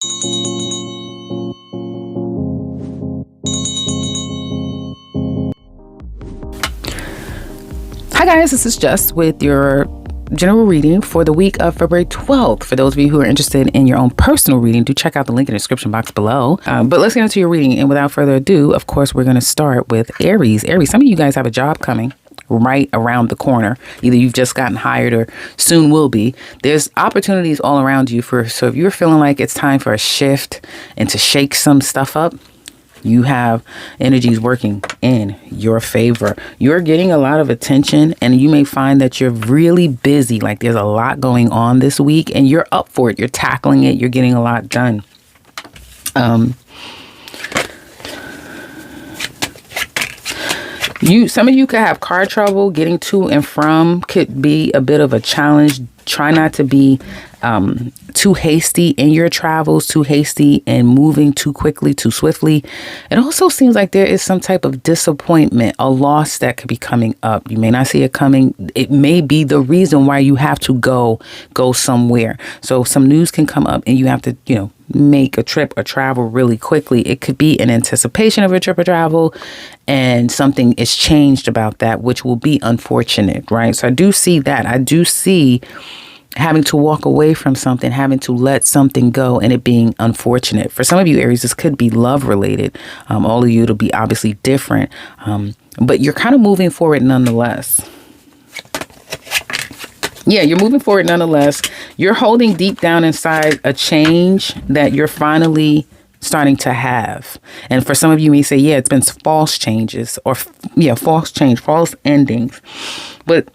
Hi guys, this is Jess with your general reading for the week of February 12th. For those of you who are interested in your own personal reading, do check out the link in the description box below. But let's get into your reading. And without further ado, of course, we're going to start with Aries. Aries, some of you guys have a job coming right around the corner. Either you've just gotten hired or soon will be. There's opportunities all around you so if you're feeling like it's time for a shift and to shake some stuff up, you have energies working in your favor. You're getting a lot of attention, and you may find that you're really busy. Like there's a lot going on this week and you're up for it. You're tackling it. You're getting a lot done. Some of you could have car trouble. Getting to and from could be a bit of a challenge. Try not to be too hasty in your travels, too hasty and moving too quickly, too swiftly. It also seems like there is some type of disappointment, a loss that could be coming up. You may not see it coming. It may be the reason why you have to go somewhere. So some news can come up and you have to, make a trip or travel really quickly. It could be in anticipation of a trip or travel, and something is changed about that, which will be unfortunate, right? So I do see that. I do see having to walk away from something, having to let something go, and it being unfortunate. For some of you, Aries, this could be love related. All of you, it'll be obviously different, but you're kind of moving forward nonetheless. Yeah, you're moving forward nonetheless. You're holding deep down inside a change that you're finally starting to have. And for some of you may say, yeah, it's been false changes or false endings. But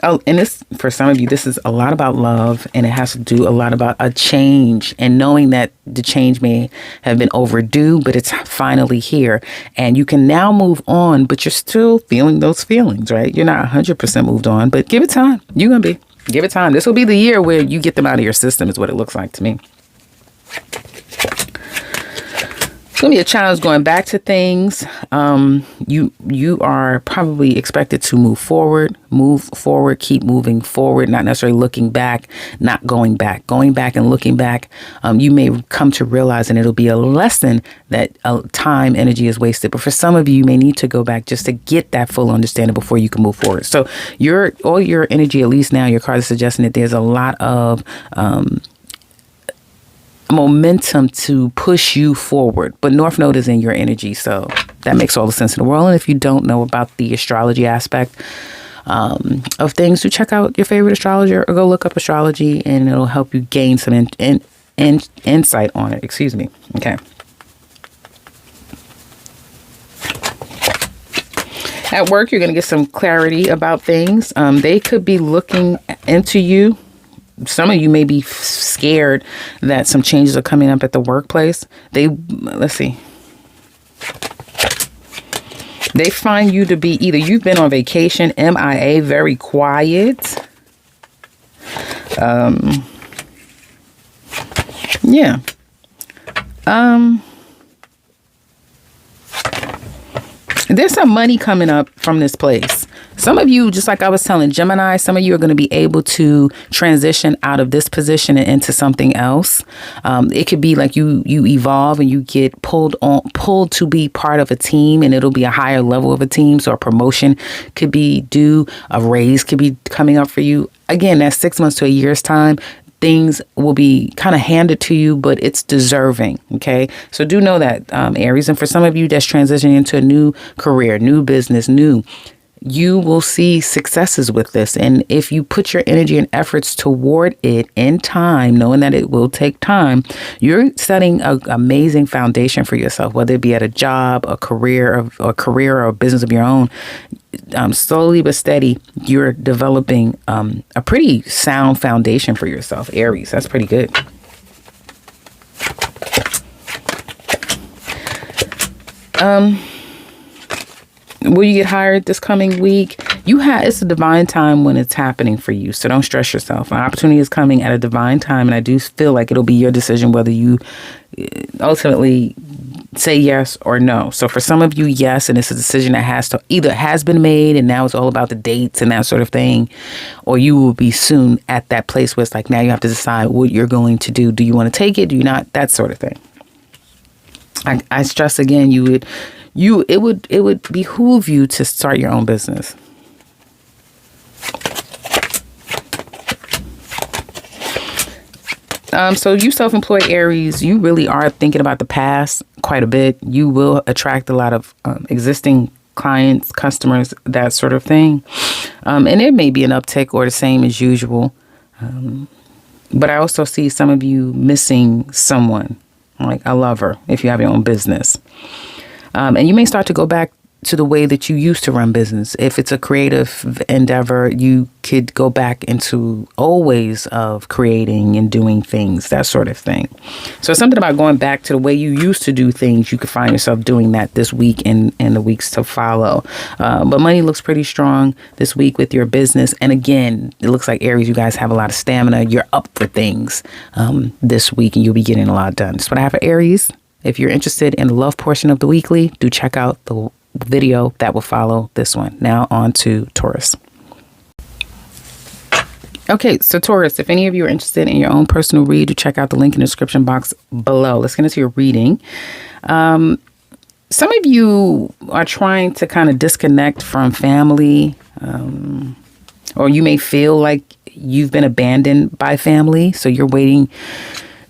and this, for some of you, this is a lot about love, and it has to do a lot about a change and knowing that the change may have been overdue, but it's finally here and you can now move on, but you're still feeling those feelings, right? You're not 100% moved on, but give it time. You're going to be. Give it time. This will be the year where you get them out of your system is what it looks like to me. It's going to be a challenge going back to things. You are probably expected to move forward, keep moving forward, not necessarily looking back, not going back and looking back. You may come to realize, and it'll be a lesson that time, energy is wasted. But for some of you, you may need to go back just to get that full understanding before you can move forward. So all your energy, at least now, your card is suggesting that there's a lot of momentum to push you forward, but North Node is in your energy, so that makes all the sense in the world. And if you don't know about the astrology aspect of things, to check out your favorite astrologer or go look up astrology, and it'll help you gain some insight on it. Excuse me. Okay. At work, you're going to get some clarity about things. They could be looking into you. Some of you may be scared that some changes are coming up at the workplace. Let's see. They find you to be either you've been on vacation, MIA, very quiet. Yeah. There's some money coming up from this place. Some of you, just like I was telling Gemini, some of you are going to be able to transition out of this position and into something else. It could be like you evolve and you get pulled to be part of a team, and it'll be a higher level of a team. So a promotion could be due, a raise could be coming up for you. Again, that's 6 months to a year's time. Things will be kind of handed to you, but it's deserving. Okay. So do know that, Aries. And for some of you that's transitioning into a new career, new business, you will see successes with this. And if you put your energy and efforts toward it in time, knowing that it will take time, you're setting an amazing foundation for yourself, whether it be at a job, a career or a business of your own. Slowly but steady, you're developing a pretty sound foundation for yourself, Aries. That's pretty good. Will you get hired this coming week? It's a divine time when it's happening for you. So don't stress yourself. An opportunity is coming at a divine time. And I do feel like it'll be your decision whether you ultimately say yes or no. So for some of you, yes, and it's a decision that has been made, and now it's all about the dates and that sort of thing, or you will be soon at that place where it's like, now you have to decide what you're going to do. Do you want to take it? Do you not? That sort of thing. I stress again, it would behoove you to start your own business. So you self-employed Aries, you really are thinking about the past quite a bit. You will attract a lot of existing clients, customers, that sort of thing. And it may be an uptick or the same as usual. But I also see some of you missing someone, like a lover, if you have your own business. And you may start to go back to the way that you used to run business. If it's a creative endeavor, you could go back into old ways of creating and doing things, that sort of thing. So something about going back to the way you used to do things, you could find yourself doing that this week and the weeks to follow. But money looks pretty strong this week with your business. And again, it looks like Aries, you guys have a lot of stamina. You're up for things this week, and you'll be getting a lot done. That's what I have for Aries. If you're interested in the love portion of the weekly, do check out the video that will follow this one. Now on to Taurus. Okay, so Taurus, if any of you are interested in your own personal read, do check out the link in the description box below. Let's get into your reading. Some of you are trying to kind of disconnect from family, or you may feel like you've been abandoned by family, so you're waiting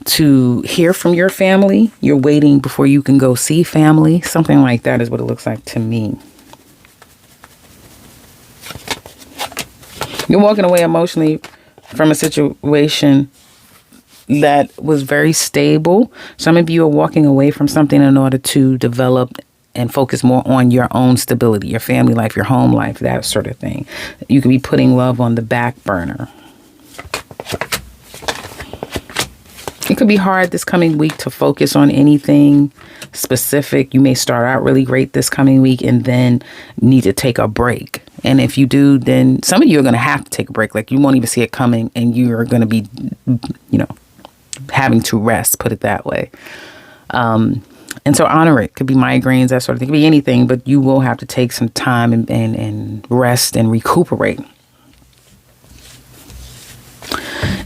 to hear from your family. You're waiting before you can go see family. Something like that is what it looks like to me. You're walking away emotionally from a situation that was very stable. Some of you are walking away from something in order to develop and focus more on your own stability, your family life, your home life, that sort of thing. You could be putting love on the back burner. It could be hard this coming week to focus on anything specific. You may start out really great this coming week and then need to take a break. And if you do, then some of you are going to have to take a break. Like you won't even see it coming, and you're going to be, having to rest, put it that way. And so honor it. Could be migraines, that sort of thing. It could be anything, but you will have to take some time and rest and recuperate.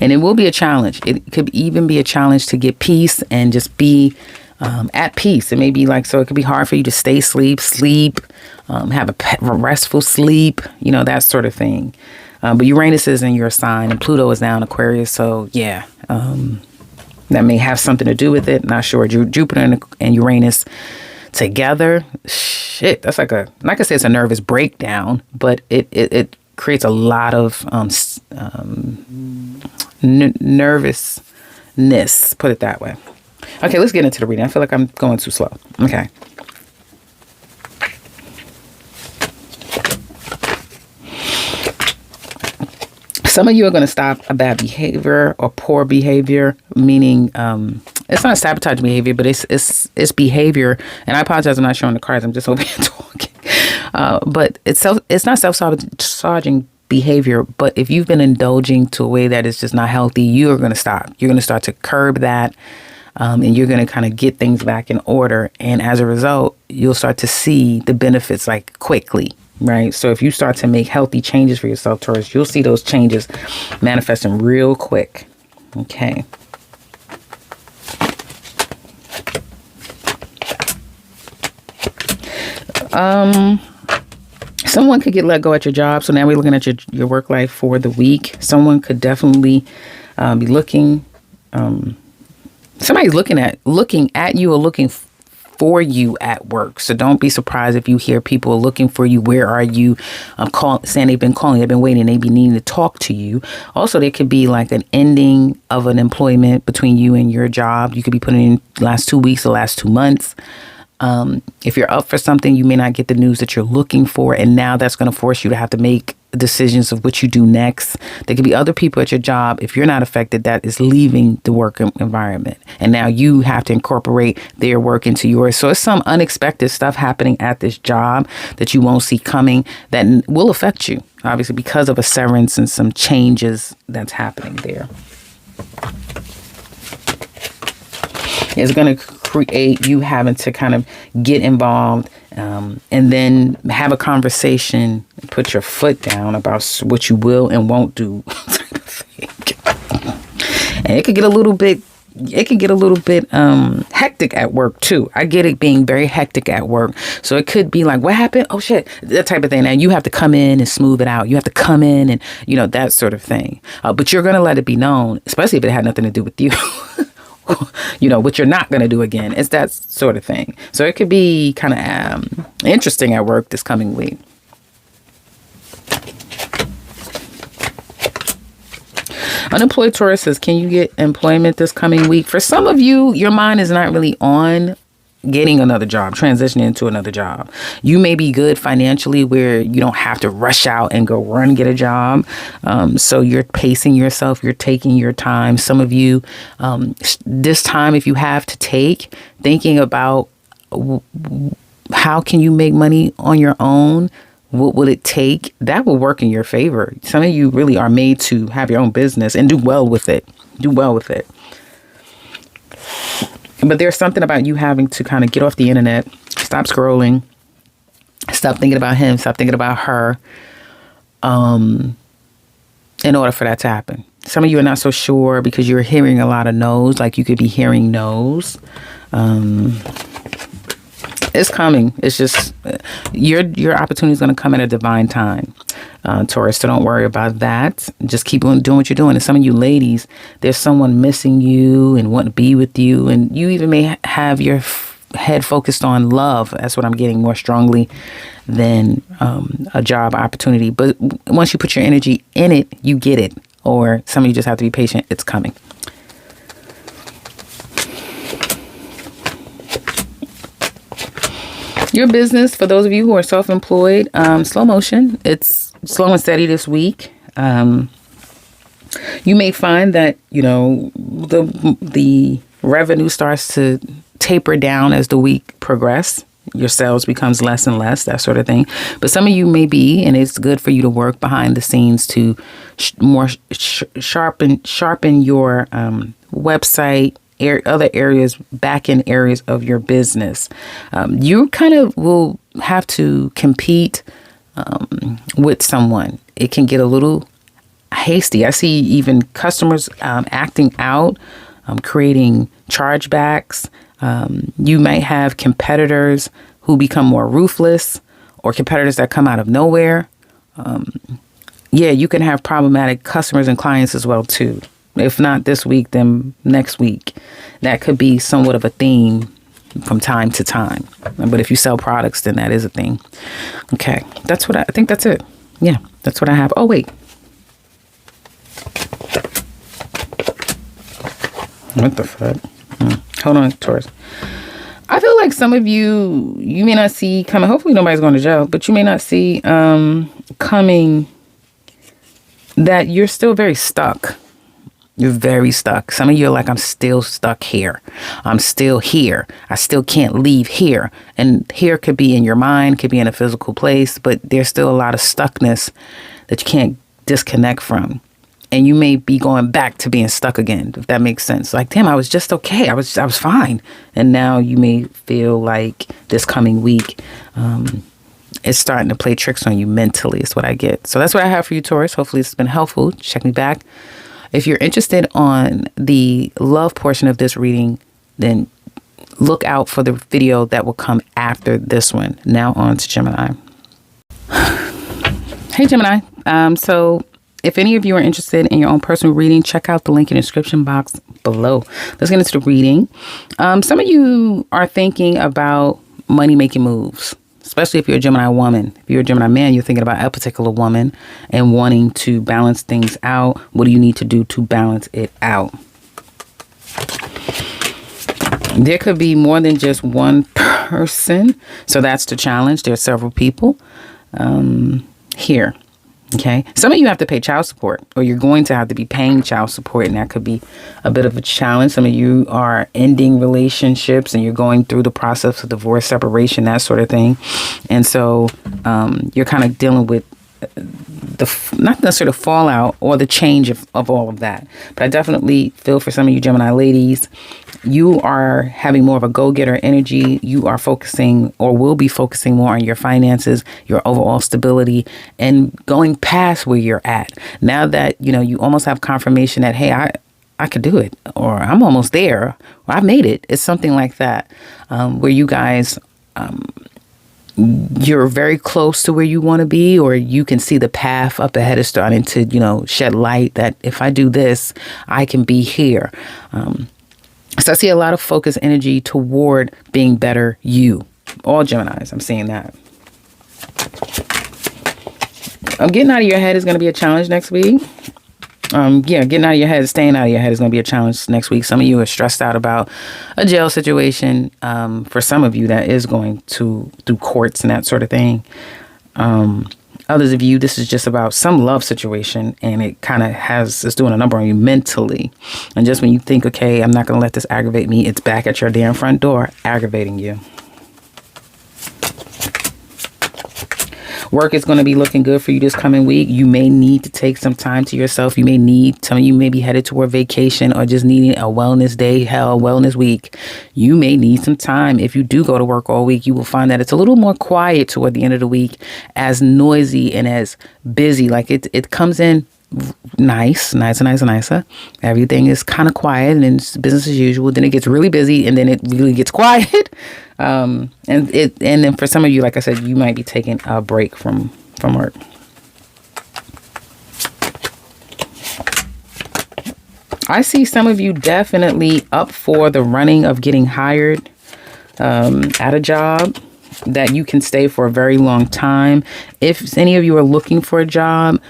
And it will be a challenge. It could even be a challenge to get peace and just be at peace. It may be like, so it could be hard for you to stay sleep, have a restful sleep, that sort of thing. But Uranus is in your sign and Pluto is now in Aquarius. So yeah, that may have something to do with it. Not sure. Jupiter and Uranus together. Shit, that's like I said, it's a nervous breakdown, but it creates a lot of nervousness, put it that way. Okay, let's get into the reading. I feel like I'm going too slow. Okay. Some of you are going to stop a bad behavior or poor behavior, meaning it's not sabotage behavior, but it's behavior. And I apologize, I'm not showing the cards. I'm just over here talking. But it's not self-sabotaging behavior. But if you've been indulging to a way that is just not healthy, you're going to stop. You're going to start to curb that. And you're going to kind of get things back in order. And as a result, you'll start to see the benefits like quickly. Right. So if you start to make healthy changes for yourself, Taurus, you'll see those changes manifesting real quick. OK. Someone could get let go at your job. So now we're looking at your work life for the week. Someone could definitely be looking. Somebody's looking at you or looking for you at work. So don't be surprised if you hear people looking for you. Where are you? Saying they've been calling, they've been waiting, they be needing to talk to you. Also, there could be like an ending of an employment between you and your job. You could be putting in the last 2 weeks, the last 2 months. If you're up for something, you may not get the news that you're looking for. And now that's going to force you to have to make decisions of what you do next. There could be other people at your job, if you're not affected, that is leaving the work environment. And now you have to incorporate their work into yours. So it's some unexpected stuff happening at this job that you won't see coming that will affect you, obviously, because of a severance and some changes that's happening there. It's going to create you having to kind of get involved, and then have a conversation, put your foot down about what you will and won't do. And it could get a little bit hectic at work too. I get it being very hectic at work. So it could be like, what happened? Oh shit, that type of thing. And you have to come in and smooth it out. You have to come in and, that sort of thing. But you're going to let it be known, especially if it had nothing to do with you. What you're not going to do again. It's that sort of thing. So it could be kind of interesting at work this coming week. Unemployed Taurus says, can you get employment this coming week? For some of you, your mind is not really on getting another job, transitioning into another job. You may be good financially where you don't have to rush out and go run and get a job. So you're pacing yourself. You're taking your time. Some of you, this time, if you have to take, thinking about how can you make money on your own? What will it take? That will work in your favor. Some of you really are made to have your own business and do well with it. But there's something about you having to kind of get off the internet, stop scrolling, stop thinking about him, stop thinking about her, in order for that to happen. Some of you are not so sure because you're hearing a lot of no's, like you could be hearing no's. It's coming. It's just your opportunity is going to come at a divine time, Taurus. So don't worry about that. Just keep on doing what you're doing. And some of you ladies, there's someone missing you and wanting to be with you. And you even may have your head focused on love. That's what I'm getting more strongly than a job opportunity. But once you put your energy in it, you get it. Or some of you just have to be patient. It's coming. Your business, for those of you who are self-employed, slow motion. It's slow and steady this week. You may find that, the revenue starts to taper down as the week progresses. Your sales becomes less and less, that sort of thing. But some of you may be, and it's good for you to work behind the scenes to sharpen your website, other areas, back end areas of your business. You kind of will have to compete with someone. It can get a little hasty. I see even customers acting out, creating chargebacks. You might have competitors who become more ruthless, or competitors that come out of nowhere. You can have problematic customers and clients as well too. If not this week, then next week. That could be somewhat of a theme from time to time. But if you sell products, then that is a thing. Okay, that's what I think. That's it. Yeah, that's what I have. Oh, wait. What the fuck? Hold on, Taurus. I feel like some of you may not see coming. Hopefully nobody's going to jail, but you may not see coming that you're still very stuck. You're very stuck. Some of you are like, I'm still stuck here. I'm still here. I still can't leave here. And here could be in your mind, could be in a physical place, but there's still a lot of stuckness that you can't disconnect from. And you may be going back to being stuck again, if that makes sense. Like, damn, I was just okay. I was fine. And now you may feel like this coming week, it's starting to play tricks on you mentally, is what I get. So that's what I have for you, Taurus. Hopefully it's been helpful. Check me back. If you're interested on the love portion of this reading, then look out for the video that will come after this one. Now on to Gemini. Hey, Gemini. So if any of you are interested in your own personal reading, check out the link in the description box below. Let's get into the reading. Some of you are thinking about money-making moves. Especially if you're a Gemini woman. If you're a Gemini man, you're thinking about a particular woman and wanting to balance things out. What do you need to do to balance it out? There could be more than just one person. So that's the challenge. There are several people here. Okay. Some of you have to pay child support, or you're going to have to be paying child support, and that could be a bit of a challenge. Some of you are ending relationships and you're going through the process of divorce, separation, that sort of thing. And so you're kind of dealing with not necessarily the fallout or the change of all of that. But I definitely feel for some of you Gemini ladies, you are having more of a go-getter energy. You are focusing or will be focusing more on your finances, your overall stability, and going past where you're at. Now that, you almost have confirmation that, hey, I could do it, or I'm almost there, or I've made it. It's something like that, where you guys, you're very close to where you want to be, or you can see the path up ahead is starting to, shed light that if I do this, I can be here. So I see a lot of focus energy toward being better you. All Geminis, I'm seeing that. Getting out of your head is going to be a challenge next week. Getting out of your head, staying out of your head is going to be a challenge next week. Some of you are stressed out about a jail situation. For some of you, that is going through courts and that sort of thing. Others of you, this is just about some love situation, and it kind of is doing a number on you mentally. And just when you think, okay, I'm not going to let this aggravate me, it's back at your damn front door, aggravating you. Work is going to be looking good for you this coming week. You may need to take some time to yourself. Some of you may be headed toward vacation or just needing a wellness day, wellness week. You may need some time. If you do go to work all week, you will find that it's a little more quiet toward the end of the week, as noisy and as busy. Like it comes in nicer. Everything is kind of quiet and it's business as usual. Then it gets really busy and then it really gets quiet. And then for some of you, like I said, you might be taking a break from work. I see some of you definitely up for the running of getting hired at a job that you can stay for a very long time. If any of you are looking for a job,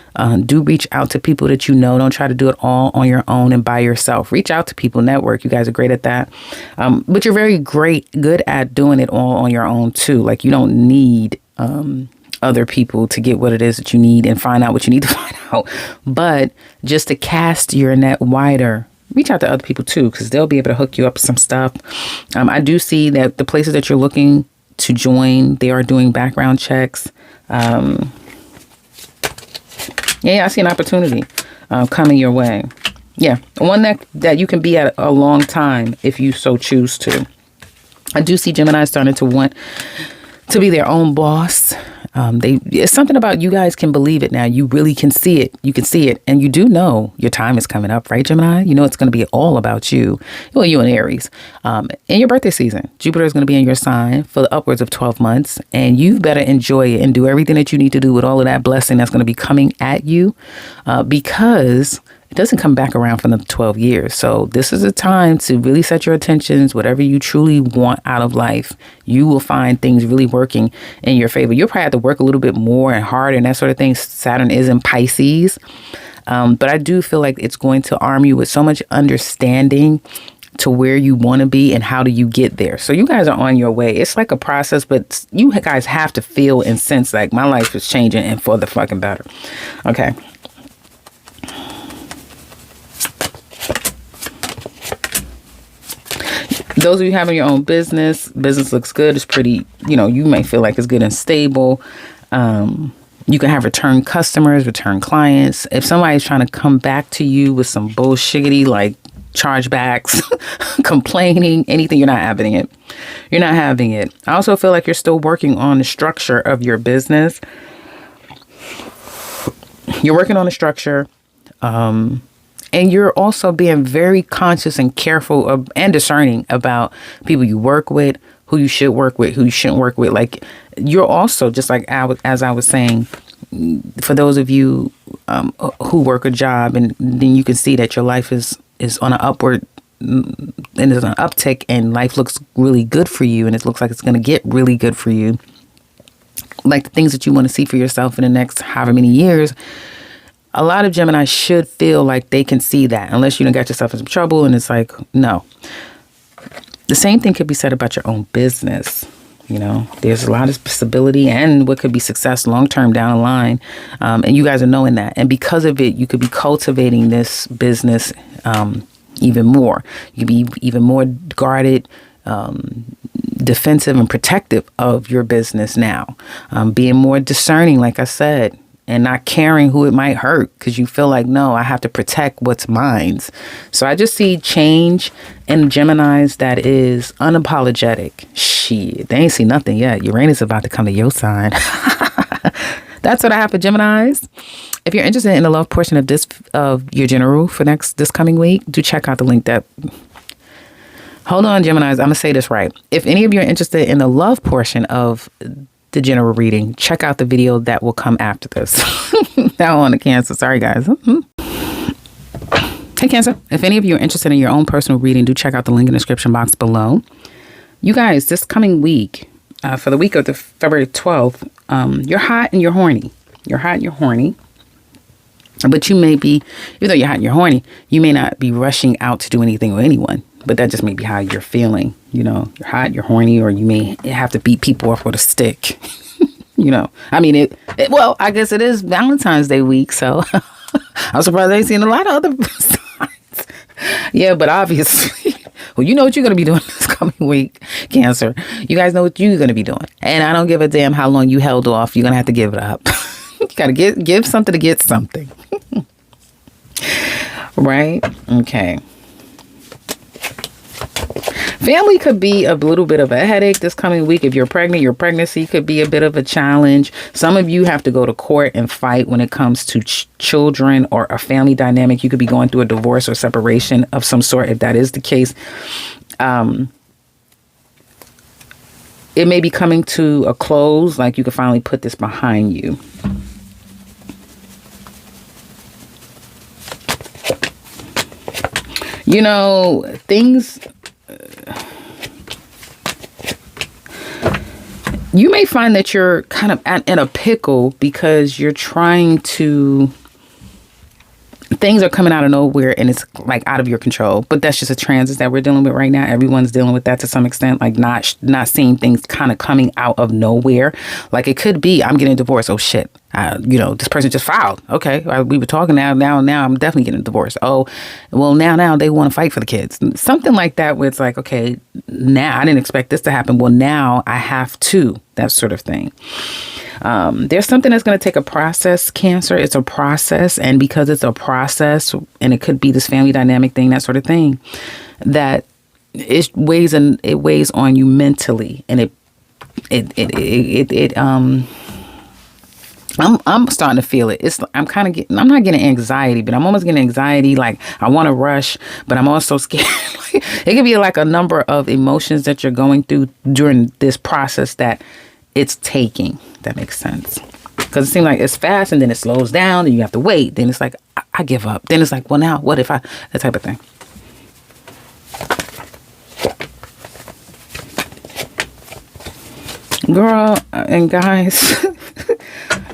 do reach out to people that you know. Don't try to do it all on your own and by yourself. Reach out to people, network. You guys are great at that. But you're very good at doing it all on your own too. Like you don't need other people to get what it is that you need and find out what you need to find out. But just to cast your net wider, reach out to other people too, because they'll be able to hook you up with some stuff. I do see that the places that you're looking to join, they are doing background checks. I see an opportunity coming your way. Yeah, one that you can be at a long time if you so choose to. I do see Gemini starting to want to be their own boss. It's something about you guys can believe it now. You really can see it. You can see it. And you do know your time is coming up, right, Gemini? You know it's going to be all about you. Well, you and Aries. In your birthday season, Jupiter is going to be in your sign for upwards of 12 months. And you better enjoy it and do everything that you need to do with all of that blessing that's going to be coming at you. Because it doesn't come back around for another 12 years. So this is a time to really set your attentions. Whatever you truly want out of life, you will find things really working in your favor. You'll probably have to work a little bit more and harder and that sort of thing. Saturn is in Pisces. But I do feel like it's going to arm you with so much understanding to where you want to be and how do you get there. So you guys are on your way. It's like a process, but you guys have to feel and sense like my life is changing and for the fucking better. Okay. Those of you having your own business looks good. It's pretty, you may feel like it's good and stable. You can have return customers, return clients. If somebody's trying to come back to you with some bullshiggity like chargebacks, complaining, anything, you're not having it. You're not having it. I also feel like you're still working on the structure of your business. You're working on the structure. And you're also being very conscious and careful and discerning about people you work with, who you should work with, who you shouldn't work with. Like you're also, just like as I was saying, for those of you who work a job, and then you can see that your life is on an upward and there's an uptick and life looks really good for you. And it looks like it's going to get really good for you. Like the things that you want to see for yourself in the next however many years. A lot of Gemini should feel like they can see that unless you don't get yourself in some trouble. And it's like, no. The same thing could be said about your own business. There's a lot of stability and what could be success long term down the line. And you guys are knowing that. And because of it, you could be cultivating this business even more. You could be even more guarded, defensive and protective of your business now. Being more discerning, like I said. and not caring who it might hurt because you feel like, no, I have to protect what's mine. So I just see change in Geminis that is unapologetic. Shit, they ain't see nothing yet. Uranus is about to come to your sign. That's what I have for Geminis. If you're interested in the love portion of your general for this coming week, do check out the link that... Hold on, Geminis. I'm going to say this right. If any of you are interested in the love portion of the general reading, check out the video that will come after this. Now on to Cancer. Sorry, guys. Hey, Cancer. If any of you are interested in your own personal reading, do check out the link in the description box below. You guys, this coming week, for the week of the February 12th, you're hot and you're horny. You're hot and you're horny. But you may be, even though you're hot and you're horny, you may not be rushing out to do anything with anyone. But that just may be how you're feeling. You know, you're hot, you're horny, or you may have to beat people up with a stick. You know, I mean, well, I guess it is Valentine's Day week. So I'm surprised I ain't seen a lot of other signs. Yeah, but obviously, well, you know what you're going to be doing this coming week, Cancer. You guys know what you're going to be doing. And I don't give a damn how long you held off. You're going to have to give it up. You got to give something to get something. Right? Okay. Family could be a little bit of a headache this coming week. If you're pregnant, your pregnancy could be a bit of a challenge. Some of you have to go to court and fight when it comes to children or a family dynamic. You could be going through a divorce or separation of some sort. If that is the case, it may be coming to a close. Like you can finally put this behind you. You know, things... You may find that you're kind of in a pickle because you're trying to... Things are coming out of nowhere and it's like out of your control. But that's just a transit that we're dealing with right now. Everyone's dealing with that to some extent. Like not seeing things kind of coming out of nowhere. Like it could be, I'm getting divorced. Oh, shit. You know, this person just filed. Okay. We were talking now I'm definitely getting divorced. Oh, well, now they want to fight for the kids. Something like that where it's like, okay, now I didn't expect this to happen. Well, now I have to. That sort of thing. There's something that's going to take a process, Cancer. It's a process. And because it's a process and it could be this family dynamic thing, that sort of thing, that it weighs on you mentally. And I'm starting to feel it. I'm not getting anxiety, but I'm almost getting anxiety. Like I want to rush, but I'm also scared. It could be like a number of emotions that you're going through during this process that it's taking. That makes sense. Because it seems like it's fast and then it slows down and you have to wait. Then it's like, I give up. Then it's like, well, now what if that type of thing. Girl and guys,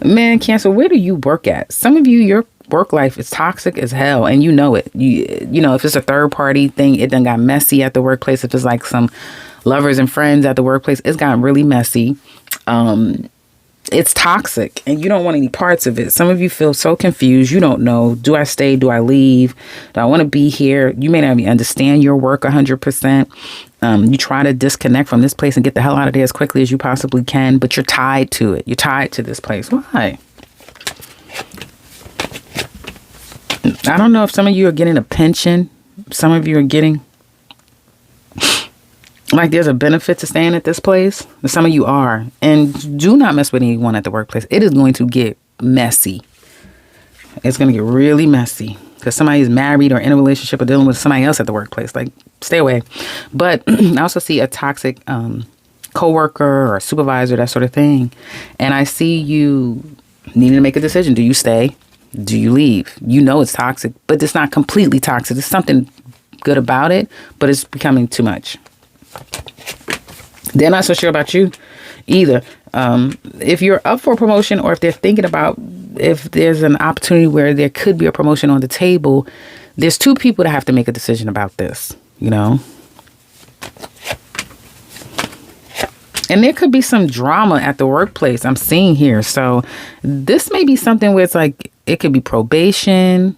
man, Cancer, where do you work at? Some of you, your work life is toxic as hell and you know it. You know, if it's a third party thing, it done got messy at the workplace. If it's like some lovers and friends at the workplace, it's gotten really messy. It's toxic and you don't want any parts of it. Some of you feel so confused. You don't know. Do I stay? Do I leave? Do I want to be here? You may not even understand your work 100%. You try to disconnect from this place and get the hell out of there as quickly as you possibly can, but you're tied to it. You're tied to this place. Why? I don't know if some of you are getting a pension. Some of you are getting... Like there's a benefit to staying at this place. Some of you are. And do not mess with anyone at the workplace. It is going to get messy. It's going to get really messy. Because somebody is married or in a relationship or dealing with somebody else at the workplace. Like, stay away. But I also see a toxic coworker or supervisor, that sort of thing. And I see you needing to make a decision. Do you stay? Do you leave? You know it's toxic, but it's not completely toxic. There's something good about it, but it's becoming too much. They're not so sure about you either. If you're up for a promotion or if they're thinking about if there's an opportunity where there could be a promotion on the table, there's two people that have to make a decision about this, you know. And there could be some drama at the workplace I'm seeing here. So this may be something where it's like it could be probation.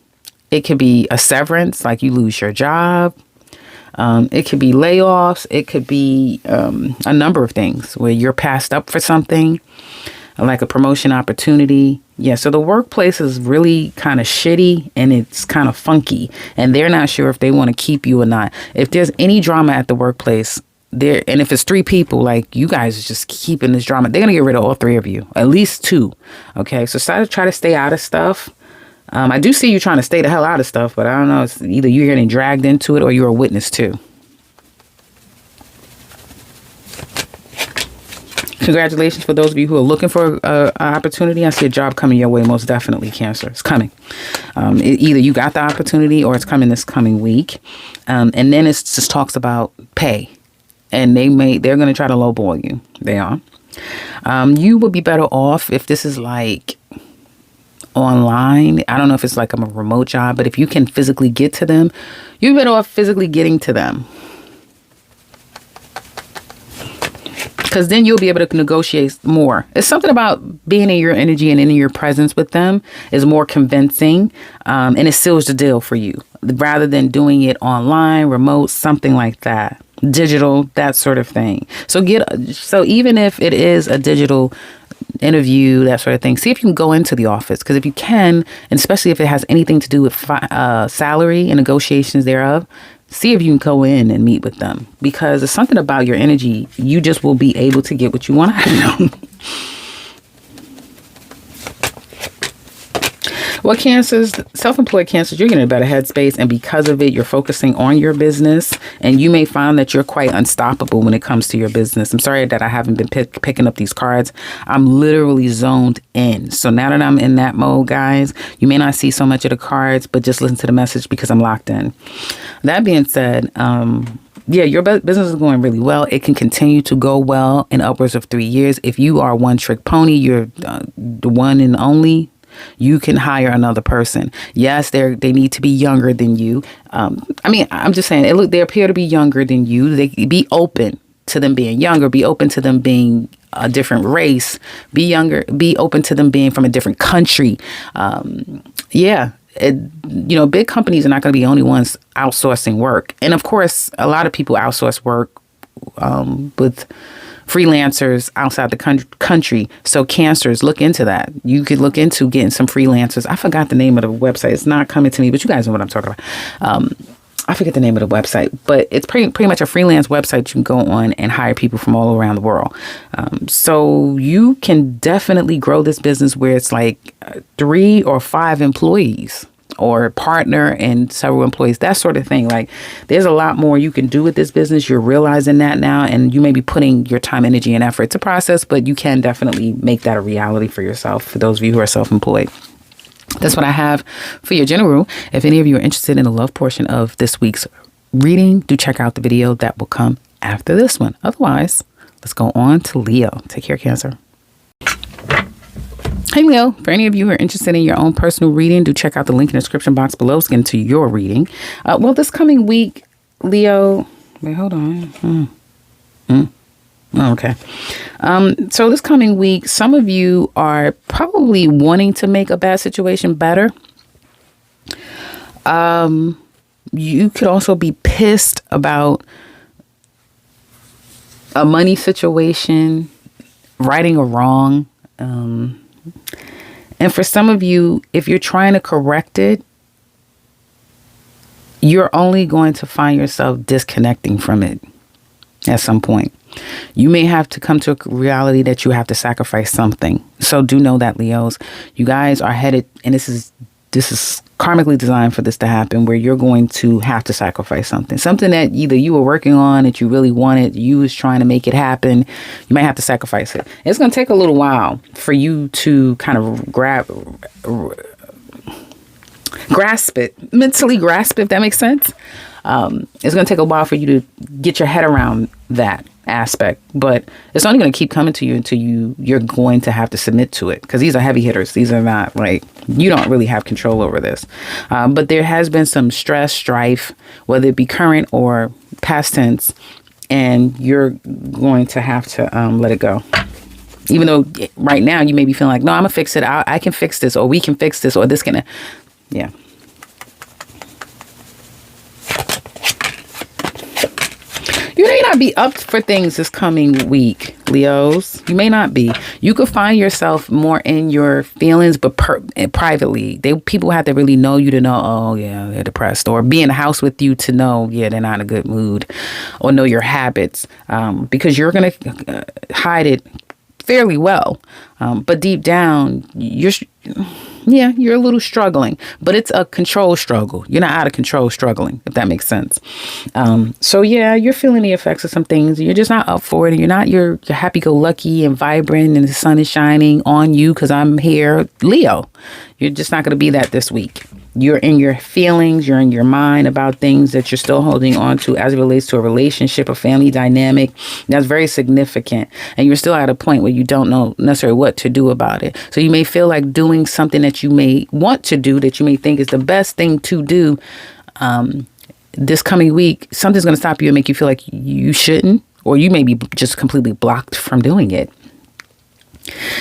It could be a severance, like you lose your job. It could be layoffs. It could be a number of things where you're passed up for something like a promotion opportunity. Yeah, so the workplace is really kind of shitty and it's kind of funky, and they're not sure if they want to keep you or not. If there's any drama at the workplace, there, and if it's 3 people, like you guys are just keeping this drama, they're gonna get rid of all 3 of you, at least 2. Okay, so try to stay out of stuff. I do see you trying to stay the hell out of stuff, but I don't know. It's either you're getting dragged into it or you're a witness too. Congratulations for those of you who are looking for an opportunity. I see a job coming your way, most definitely, Cancer. It's coming. Either you got the opportunity or it's coming this coming week. And then it just talks about pay. And they're going to try to lowball you. They are. You would be better off if this is like online. I don't know if it's like a remote job, but if you can physically get to them, you're better off physically getting to them. Because then you'll be able to negotiate more. It's something about being in your energy and in your presence with them is more convincing, and it seals the deal for you rather than doing it online, remote, something like that, digital, that sort of thing. So even if it is a digital interview, that sort of thing, see if you can go into the office, because if you can, and especially if it has anything to do with salary and negotiations thereof, see if you can go in and meet with them, because it's something about your energy. You just will be able to get what you want out of them. Well, Cancers, self-employed Cancers, you're getting a better headspace, and because of it, you're focusing on your business, and you may find that you're quite unstoppable when it comes to your business. I'm sorry that I haven't been picking up these cards. I'm literally zoned in. So now that I'm in that mode, guys, you may not see so much of the cards, but just listen to the message because I'm locked in. That being said, yeah, your business is going really well. It can continue to go well in upwards of 3 years. If you are one trick pony, you're the one and only. You can hire another person. Yes, they need to be younger than you. I'm just saying, they appear to be younger than you. They be open to them being younger. Be open to them being a different race. Be younger. Be open to them being from a different country. Big companies are not going to be the only ones outsourcing work. And of course, a lot of people outsource work with freelancers outside the country. So Cancers, look into that. You could look into getting some freelancers. I forgot the name of the website. It's not coming to me, but you guys know what I'm talking about. I forget the name of the website, but it's pretty much a freelance website you can go on and hire people from all around the world. So you can definitely grow this business where it's like 3 or 5 employees, or partner and several employees, that sort of thing. Like, there's a lot more you can do with this business. You're realizing that now, and you may be putting your time, energy, and effort to process, but you can definitely make that a reality for yourself, for those of you who are self-employed. That's what I have for your general. If any of you are interested in the love portion of this week's reading, do check out the video that will come after this one. Otherwise, let's go on to Leo. Take care, Cancer. Hey Leo, for any of you who are interested in your own personal reading, do check out the link in the description box below to get into your reading. Well, this coming week, Leo, wait, hold on. Okay. So this coming week, some of you are probably wanting to make a bad situation better. You could also be pissed about a money situation, righting a wrong. And for some of you, if you're trying to correct it, you're only going to find yourself disconnecting from it at some point. You may have to come to a reality that you have to sacrifice something. So do know that, Leos, you guys are headed, and this is karmically designed for this to happen, where you're going to have to sacrifice something that either you were working on, that you really wanted, you was trying to make it happen. You might have to sacrifice it. It's going to take a little while for you to kind of mentally grasp it, if that makes sense. It's going to take a while for you to get your head around that aspect, but it's only going to keep coming to you until you're going to have to submit to it, because these are heavy hitters. These are not like, you don't really have control over this, but there has been some stress, strife, whether it be current or past tense, and you're going to have to let it go. Even though right now you may be feeling like, no, I'm gonna fix it. I can fix this, or we can fix this, or this can, yeah. You're not be up for things this coming week, Leos. You may not be. You could find yourself more in your feelings, but privately. People have to really know you to know, oh, yeah, they're depressed. Or be in the house with you to know, yeah, they're not in a good mood. Or know your habits. Because you're going to hide it fairly well. But deep down, you're a little struggling, but it's a control struggle. You're not out of control struggling, if that makes sense. So yeah, you're feeling the effects of some things. You're just not up for it. You're happy-go-lucky and vibrant and the sun is shining on you because I'm here, Leo. You're just not going to be that this week. You're in your feelings, you're in your mind about things that you're still holding on to as it relates to a relationship, a family dynamic. That's very significant. And you're still at a point where you don't know necessarily what to do about it. So you may feel like doing something that you may want to do, that you may think is the best thing to do this coming week. Something's going to stop you and make you feel like you shouldn't, or you may be just completely blocked from doing it.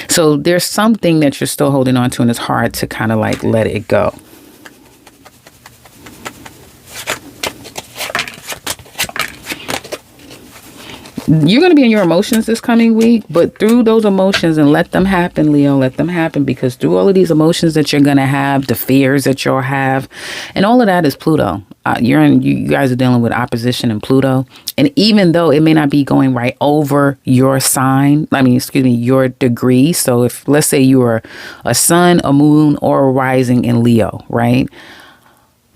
So there's something that you're still holding on to, and it's hard to kind of like let it go. You're going to be in your emotions this coming week, but through those emotions, and let them happen, Leo, let them happen, because through all of these emotions that you're going to have, the fears that you'll have, and all of that is Pluto. You guys are dealing with opposition in Pluto. And even though it may not be going right over your sign, your degree. So if, let's say you are a sun, a moon, or a rising in Leo, right?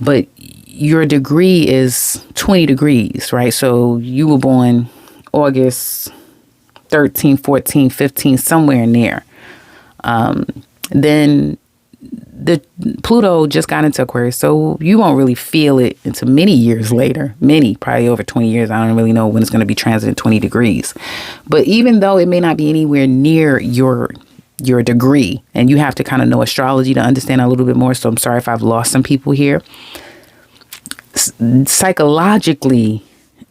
But your degree is 20 degrees, right? So you were born August 13, 14, 15, somewhere in there. Then the Pluto just got into Aquarius, so you won't really feel it until many years later. Probably over 20 years. I don't really know when it's going to be transiting 20 degrees. But even though it may not be anywhere near your degree, and you have to kind of know astrology to understand a little bit more, so I'm sorry if I've lost some people here. Psychologically,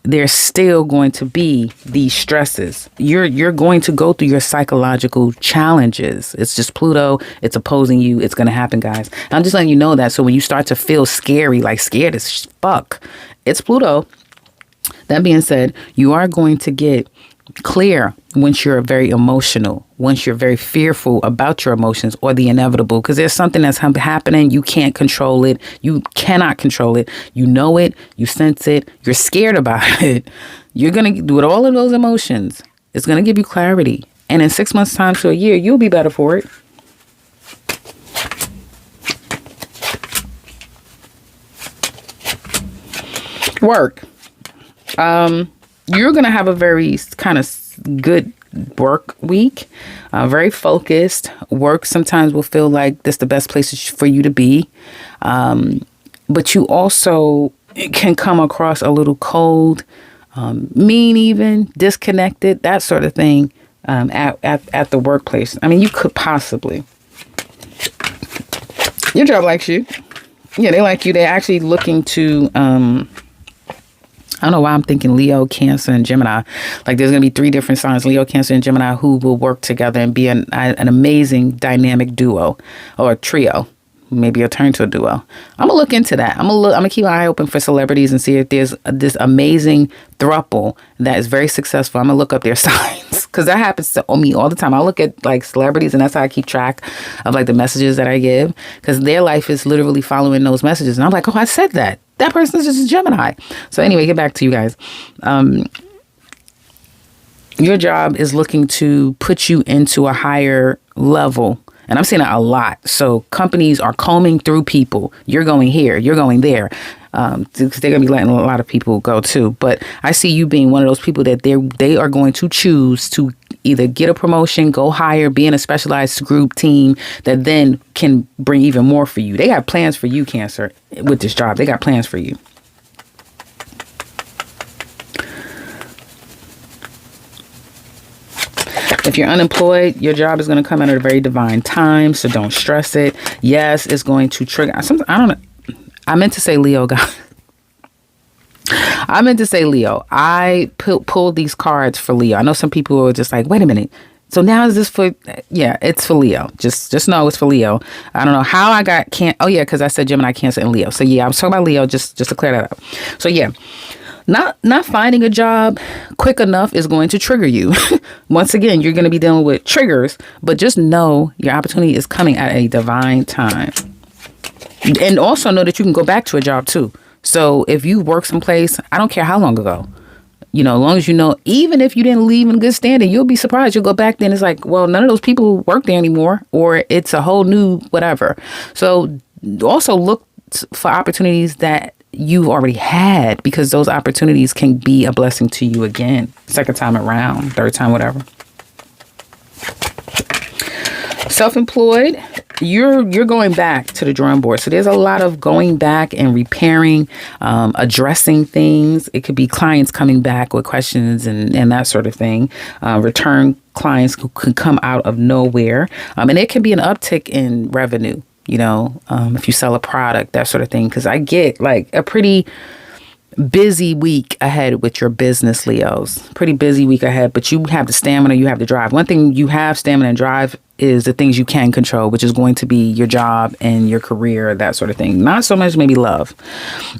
there's still going to be these stresses. You're going to go through your psychological challenges. It's just Pluto. It's opposing you. It's going to happen, guys. I'm just letting you know that. So when you start to feel scary, like scared as fuck, it's Pluto. That being said, you are going to get clear once you're very emotional, once you're very fearful about your emotions or the inevitable, because there's something that's happening. You can't control it. You cannot control it. You know it. You sense it. You're scared about it. You're going to do it all of those emotions. It's going to give you clarity. And in 6 months time to a year, you'll be better for it. Work. You're going to have a very kind of good work week, very focused. Work sometimes will feel like this the best place for you to be. But you also can come across a little cold, mean, even disconnected, that sort of thing at the workplace. I mean, you could possibly. Your job likes you. Yeah, they like you. They're actually looking to... I don't know why I'm thinking Leo, Cancer, and Gemini. Like there's going to be 3 different signs, Leo, Cancer, and Gemini, who will work together and be an amazing dynamic duo or a trio. Maybe a turn to a duo. I'm going to look into that. I'm going to keep an eye open for celebrities and see if there's this amazing throuple that is very successful. I'm going to look up their signs because that happens to me all the time. I look at like celebrities and that's how I keep track of like the messages that I give, because their life is literally following those messages. And I'm like, oh, I said that. That person's just a Gemini. So anyway, get back to you guys. Your job is looking to put you into a higher level. And I'm seeing that a lot. So companies are combing through people. You're going here. You're going there. Because they're going to be letting a lot of people go too. But I see you being one of those people that they are going to choose to either get a promotion, go higher, be in a specialized group team that then can bring even more for you. They have plans for you, Cancer, with this job. They got plans for you. If you're unemployed, your job is going to come at a very divine time, so don't stress it. Yes, it's going to trigger. I don't know. I meant to say Leo, guys. I meant to say Leo. I pulled these cards for Leo. I know some people are just like, wait a minute. So now is this for, yeah, it's for Leo. Just know it's for Leo. I don't know how I got, oh yeah, because I said Gemini, Cancer, and Leo. So yeah, I was talking about Leo just to clear that up. So yeah, Not finding a job quick enough is going to trigger you. Once again, you're going to be dealing with triggers, but just know your opportunity is coming at a divine time. And also know that you can go back to a job too. So if you work someplace, I don't care how long ago, as long as you know, even if you didn't leave in good standing, you'll be surprised. You'll go back then. It's like, well, none of those people work there anymore, or it's a whole new whatever. So also look for opportunities that you've already had, because those opportunities can be a blessing to you again. Second time around, third time, whatever. Self-employed, you're going back to the drawing board. So there's a lot of going back and repairing, addressing things. It could be clients coming back with questions and that sort of thing. Return clients who can come out of nowhere. And it can be an uptick in revenue, if you sell a product, that sort of thing. Because I get like a pretty busy week ahead with your business, Leos. Pretty busy week ahead, but you have the stamina, you have the drive. One thing you have stamina and drive is the things you can control, which is going to be your job and your career, that sort of thing. Not so much maybe love.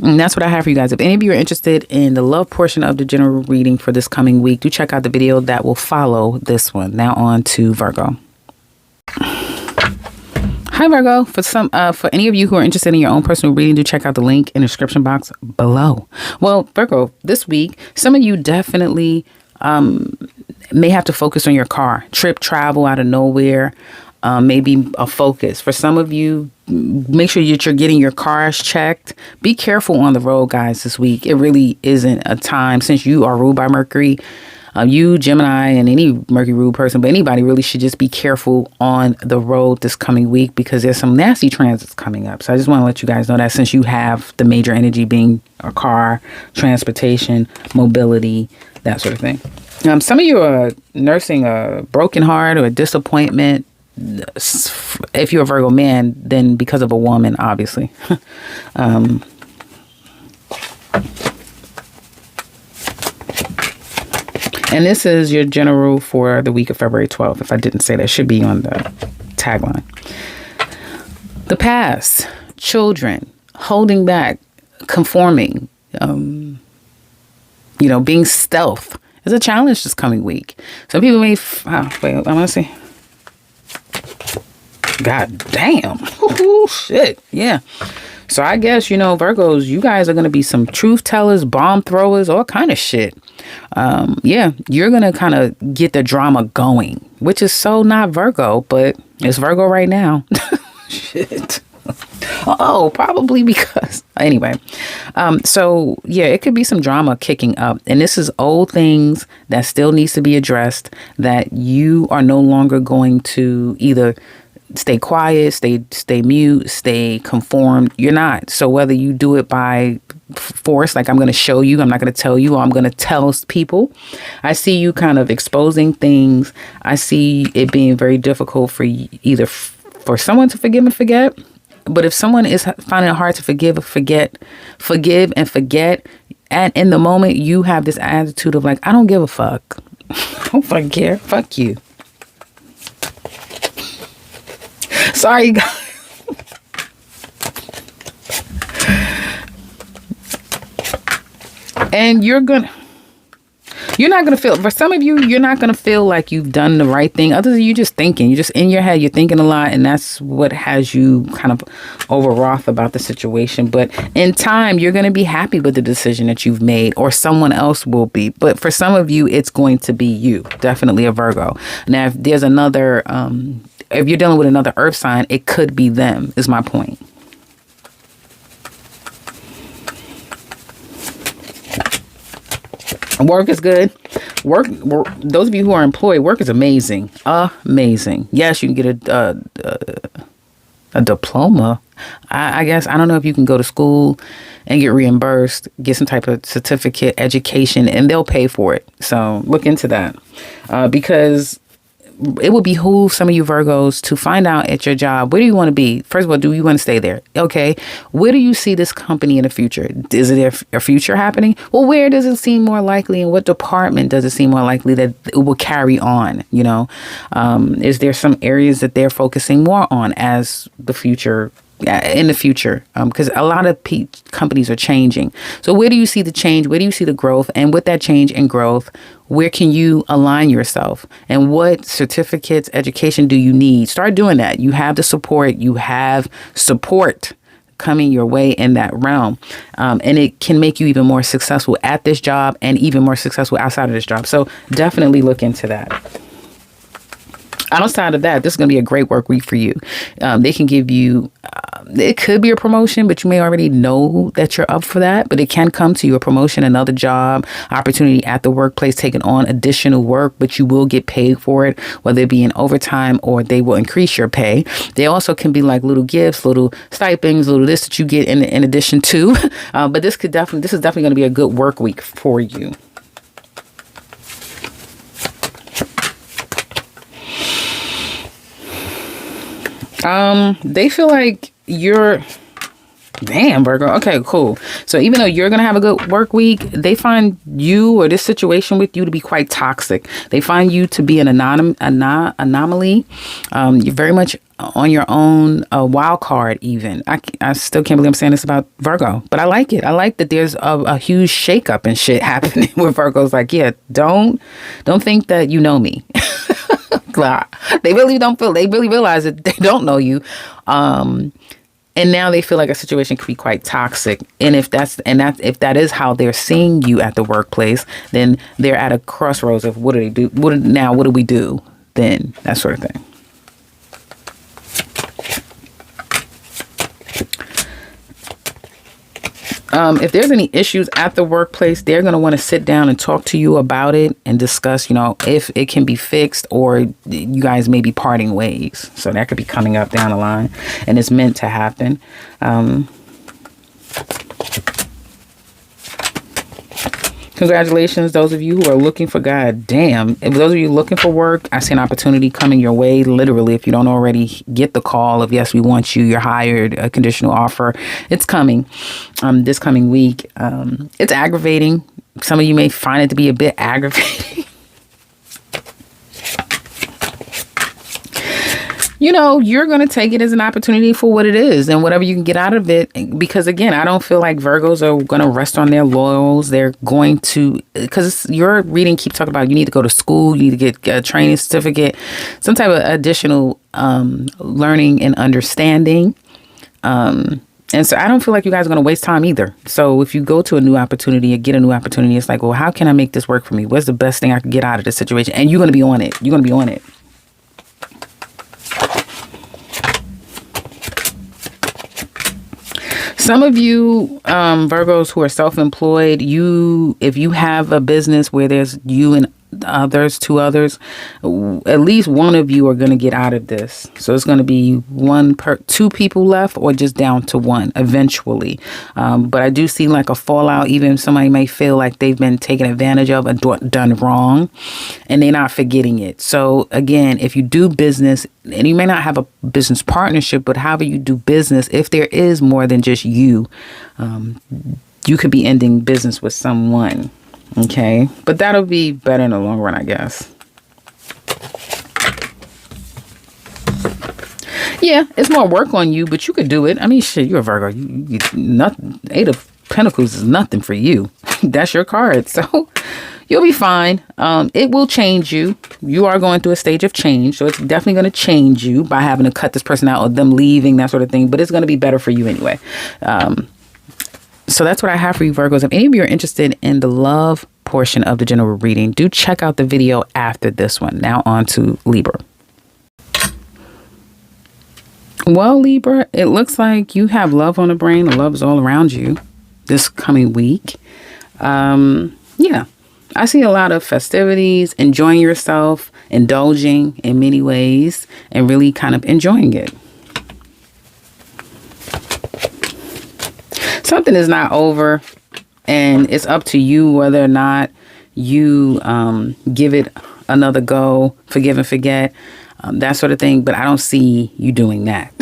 And that's what I have for you guys. If any of you are interested in the love portion of the general reading for this coming week, do check out the video that will follow this one. Now on to Virgo. Hi, Virgo. For any of you who are interested in your own personal reading, do check out the link in the description box below. Well, Virgo, this week, some of you definitely may have to focus on your car. Trip, travel out of nowhere, maybe a focus. For some of you, make sure that you're getting your cars checked. Be careful on the road, guys, this week. It really isn't a time, since you are ruled by Mercury. You, Gemini, and any Mercury ruled person, but anybody really should just be careful on the road this coming week, because there's some nasty transits coming up. So I just want to let you guys know that, since you have the major energy being a car, transportation, mobility, that sort of thing. Some of you are nursing a broken heart or a disappointment. If you're a Virgo man, then because of a woman, obviously. And this is your general for the week of February 12th. If I didn't say that, it should be on the tagline. The past, children, holding back, conforming, being stealth is a challenge this coming week. Some people may, wait, I'm going to see. God damn. Ooh, shit. Yeah. So I guess, Virgos, you guys are going to be some truth tellers, bomb throwers, all kind of shit. You're going to kind of get the drama going, which is so not Virgo, but it's Virgo right now. Shit. Oh, probably because. Anyway. It could be some drama kicking up. And this is old things that still needs to be addressed, that you are no longer going to either stay quiet, stay mute, stay conformed. You're not. So whether you do it by force, like I'm going to show you, I'm not going to tell you, or I'm going to tell people. I see you kind of exposing things. I see it being very difficult for either for someone to forgive and forget. But if someone is finding it hard to forgive and forget, and in the moment you have this attitude of like, I don't give a fuck. I don't fucking care. Fuck you. Sorry, guys. And you're not going to feel, for some of you, you're not going to feel like you've done the right thing. Other than you just thinking, you're just in your head, you're thinking a lot. And that's what has you kind of overwrought about the situation. But in time, you're going to be happy with the decision that you've made, or someone else will be. But for some of you, it's going to be you. Definitely a Virgo. Now, if there's another, if you're dealing with another earth sign, it could be them, is my point. Work is good. Work. Those of you who are employed, work is amazing. Amazing. Yes, you can get a diploma. I guess. I don't know if you can go to school and get reimbursed, get some type of certificate, education, and they'll pay for it. So look into that, because it would behoove some of you Virgos to find out at your job, where do you want to be? First of all, do you want to stay there? Okay. Where do you see this company in the future? Is it a future happening? Well, where does it seem more likely? And what department does it seem more likely that it will carry on? Is there some areas that they're focusing more on as the future in the future, because a lot of companies are changing. So where do you see the change? Where do you see the growth? And with that change and growth, where can you align yourself? And what certificates, education do you need? Start doing that. You have the support. You have support coming your way in that realm. And it can make you even more successful at this job and even more successful outside of this job. So definitely look into that. Outside of that, this is going to be a great work week for you. They can give you, it could be a promotion, but you may already know that you're up for that. But it can come to you, a promotion, another job, opportunity at the workplace, taking on additional work, but you will get paid for it, whether it be in overtime or they will increase your pay. They also can be like little gifts, little stipends, little this that you get in addition to. But this is definitely going to be a good work week for you. They feel like you're, damn, Virgo. Okay, cool. So even though you're going to have a good work week, they find you or this situation with you to be quite toxic. They find you to be an anomaly. You're very much on your own, a wild card even. I still can't believe I'm saying this about Virgo, but I like it. I like that there's a huge shakeup and shit happening where Virgo's like, yeah, don't think that you know me. They really realize that they don't know you. And now they feel like a situation could be quite toxic. And if that is how they're seeing you at the workplace, then they're at a crossroads of what do they do? What do we do then? That sort of thing. If there's any issues at the workplace, they're going to want to sit down and talk to you about it and discuss, if it can be fixed or you guys may be parting ways. So that could be coming up down the line and it's meant to happen. Congratulations, those of you who are looking for, God damn, if those of you looking for work, I see an opportunity coming your way. Literally, if you don't already get the call of, yes, we want you, you're hired, a conditional offer, it's coming this coming week. It's aggravating. Some of you may find it to be a bit aggravating. You're going to take it as an opportunity for what it is and whatever you can get out of it. Because, again, I don't feel like Virgos are going to rest on their laurels. They're going to, because your reading keeps talking about you need to go to school, you need to get a training certificate, some type of additional learning and understanding. And so I don't feel like you guys are going to waste time either. So if you go to a new opportunity or get a new opportunity, it's like, well, how can I make this work for me? What's the best thing I can get out of this situation? And you're going to be on it. You're going to be on it. Some of you Virgos who are self-employed, if you have a business where there's you and two others, at least one of you are going to get out of this. So it's going to be two people left or just down to one eventually. But I do see like a fallout. Even somebody may feel like they've been taken advantage of and done wrong and they're not forgetting it. So again, if you do business, and you may not have a business partnership, but however you do business, if there is more than just you, you could be ending business with someone. Okay, but that'll be better in the long run, I guess. Yeah, it's more work on you, but you could do it. I mean, shit, you're a Virgo. You nothing. 8 of Pentacles is nothing for you. That's your card, so you'll be fine. It will change you. You are going through a stage of change, so it's definitely going to change you by having to cut this person out or them leaving, that sort of thing. But it's going to be better for you anyway. So that's what I have for you, Virgos. If any of you are interested in the love portion of the general reading, do check out the video after this one. Now on to Libra. Well, Libra, it looks like you have love on the brain. The love is all around you this coming week. Yeah, I see a lot of festivities, enjoying yourself, indulging in many ways, and really kind of enjoying it. Something is not over, and it's up to you whether or not you give it another go, forgive and forget, that sort of thing. But I don't see you doing that.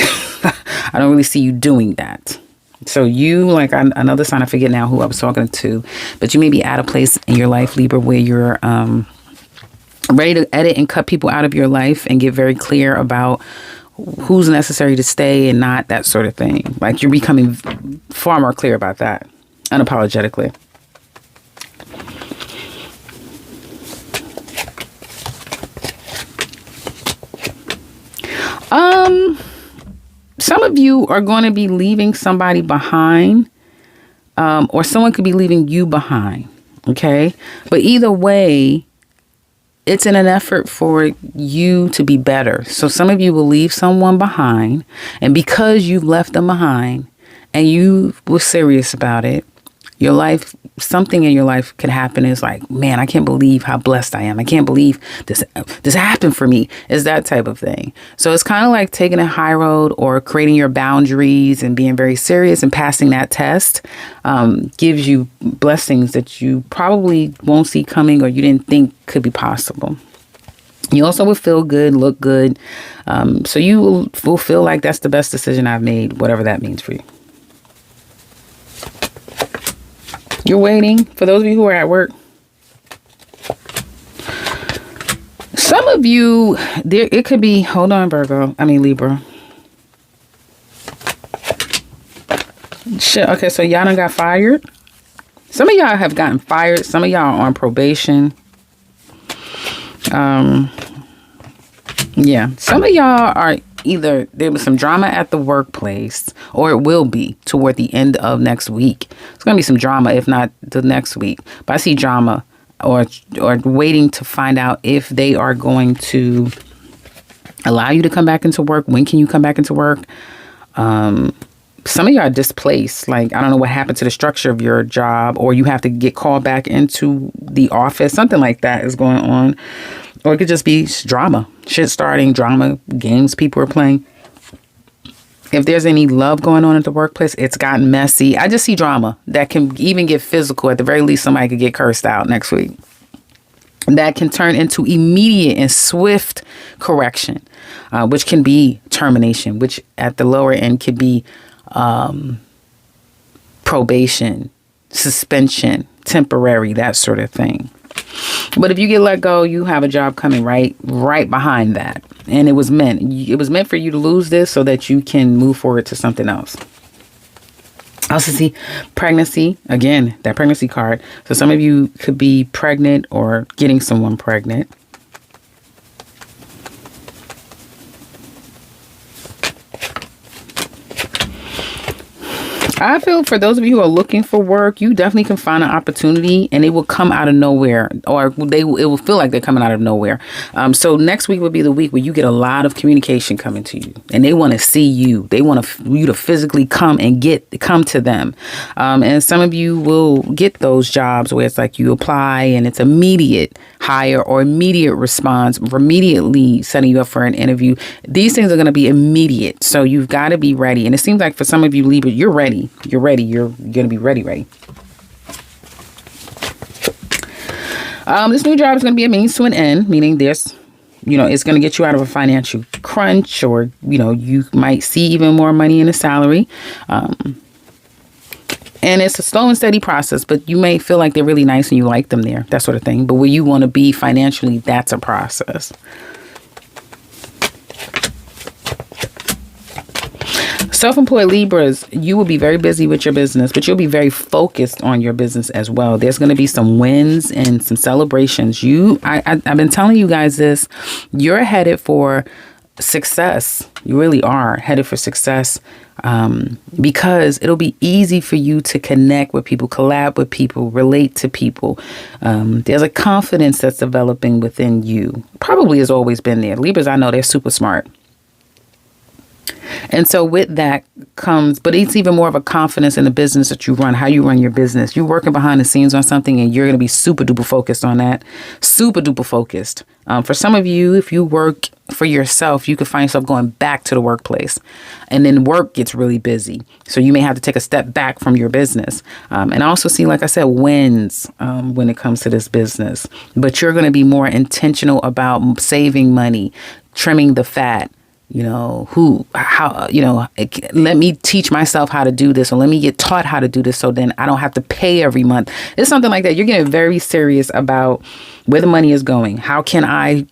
I don't really see you doing that. So you, like another sign, I forget now who I was talking to, but you may be at a place in your life, Libra, where you're ready to edit and cut people out of your life and get very clear about who's necessary to stay and not, that sort of thing. Like you're becoming far more clear about that, unapologetically. Some of you are going to be leaving somebody behind, or someone could be leaving you behind. Okay. But either way, it's in an effort for you to be better. So some of you will leave someone behind, and because you've left them behind and you were serious about it, your life, something in your life could happen. Is like, man, I can't believe how blessed I am. I can't believe this happened for me. Is that type of thing. So it's kind of like taking a high road or creating your boundaries and being very serious and passing that test gives you blessings that you probably won't see coming or you didn't think could be possible. You also will feel good, look good. So you will feel like that's the best decision I've made, whatever that means for you. You're waiting. For those of you who are at work, some of you, it could be, hold on, Libra. Shit. Okay, so y'all done got fired. Some of y'all have gotten fired. Some of y'all are on probation. Yeah. Some of y'all are either there was some drama at the workplace, or it will be toward the end of next week. It's going to be some drama, if not the next week. But I see drama or waiting to find out if they are going to allow you to come back into work. When can you come back into work? Some of y'all are displaced. Like, I don't know what happened to the structure of your job, or you have to get called back into the office. Something like that is going on. Or it could just be drama, shit starting, drama, games people are playing. If there's any love going on at the workplace, it's gotten messy. I just see drama that can even get physical. At the very least, somebody could get cursed out next week. That can turn into immediate and swift correction, which can be termination, which at the lower end could be probation, suspension, temporary, that sort of thing. But if you get let go, you have a job coming right behind that. And it was meant for you to lose this so that you can move forward to something else. I also see pregnancy. Again, that pregnancy card. So some of you could be pregnant or getting someone pregnant. I feel for those of you who are looking for work, you definitely can find an opportunity and it will come out of nowhere, or it will feel like they're coming out of nowhere. So next week will be the week where you get a lot of communication coming to you and they want to see you. They want you to physically come to them. And some of you will get those jobs where it's like you apply and it's immediate hire or immediate response, or immediately setting you up for an interview. These things are going to be immediate. So you've got to be ready. And it seems like for some of you, Libra, you're ready. You're ready. You're going to be ready. This new job is going to be a means to an end, meaning it's going to get you out of a financial crunch, or, you might see even more money in a salary. And it's a slow and steady process, but you may feel like they're really nice and you like them there, that sort of thing. But where you want to be financially, that's a process. Self-employed Libras, you will be very busy with your business, but you'll be very focused on your business as well. There's going to be some wins and some celebrations. I've been telling you guys this. You're headed for success. You really are headed for success, because it'll be easy for you to connect with people, collab with people, relate to people. There's a confidence that's developing within you. Probably has always been there. Libras, I know they're super smart. And so with that comes, but it's even more of a confidence in the business that you run, how you run your business. You're working behind the scenes on something and you're going to be super duper focused on that. Super duper focused. For some of you, if you work for yourself, you could find yourself going back to the workplace, and then work gets really busy. So you may have to take a step back from your business. And I also see, like I said, wins when it comes to this business. But you're going to be more intentional about saving money, trimming the fat. Let me teach myself how to do this, or let me get taught how to do this so then I don't have to pay every month. It's something like that. You're getting very serious about where the money is going. How can I,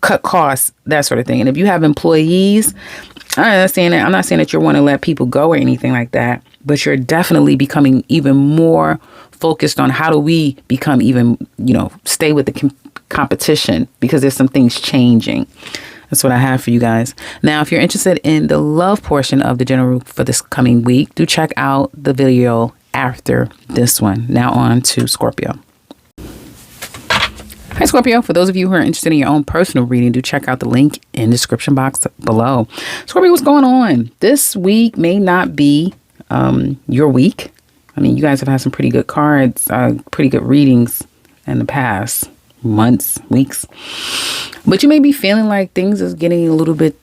cut costs, that sort of thing. And if you have employees, I'm not saying that you're wanting to let people go or anything like that, but you're definitely becoming even more focused on how do we become even, stay with the competition, because there's some things changing. That's what I have for you guys. Now, if you're interested in the love portion of the general for this coming week, do check out the video after this one. Now on to Scorpio. Hi, Scorpio. For those of you who are interested in your own personal reading, do check out the link in the description box below. Scorpio, what's going on? This week may not be your week. I mean, you guys have had some pretty good cards, pretty good readings in the past months, weeks. But you may be feeling like things is getting a little bit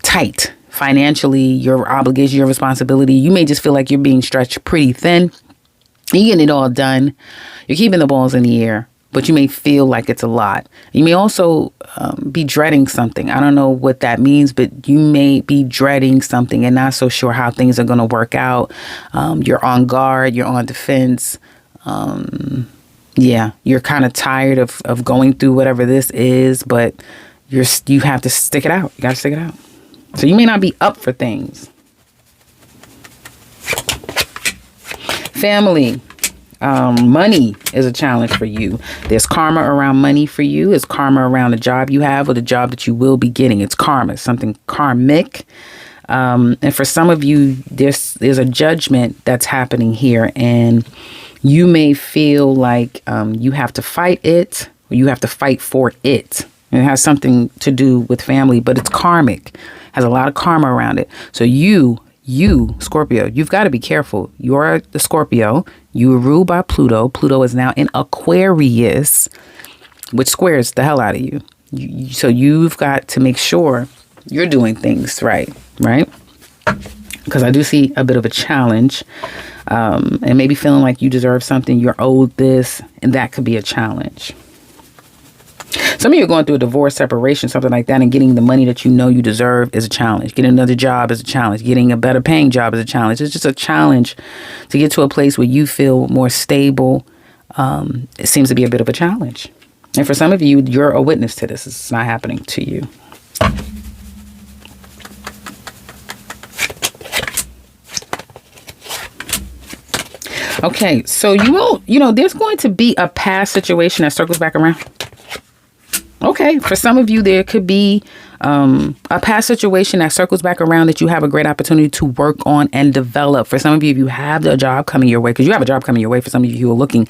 tight financially, your obligation, your responsibility. You may just feel like you're being stretched pretty thin. You're getting it all done. You're keeping the balls in the air, but you may feel like it's a lot. You may also be dreading something. I don't know what that means, but you may be dreading something and not so sure how things are going to work out. You're on guard. You're on defense. You're kind of tired of going through whatever this is, but you have to stick it out. You got to stick it out. So you may not be up for things. Family, money is a challenge for you. There's karma around money for you. It's karma around the job you have or the job that you will be getting. It's karma, something karmic. And for some of you, there's a judgment that's happening here, and you may feel like you have to fight it, or you have to fight for it. And it has something to do with family, but it's karmic. Has a lot of karma around it. So you, Scorpio, you've got to be careful. You're the Scorpio. You were ruled by Pluto. Pluto is now in Aquarius, which squares the hell out of you. So you've got to make sure you're doing things right? Because I do see a bit of a challenge, and maybe feeling like you deserve something, you're owed this, and that could be a challenge. Some of you are going through a divorce, separation, something like that, and getting the money that you know you deserve is a challenge. Getting another job is a challenge. Getting a better paying job is a challenge. It's just a challenge to get to a place where you feel more stable. It seems to be a bit of a challenge. And for some of you, you're a witness to this. It's not happening to you. Okay, so there's going to be a past situation that circles back around. Okay, for some of you, there could be a past situation that circles back around that you have a great opportunity to work on and develop. For some of you, if you have a job coming your way, because you have a job coming your way, for some of you who are looking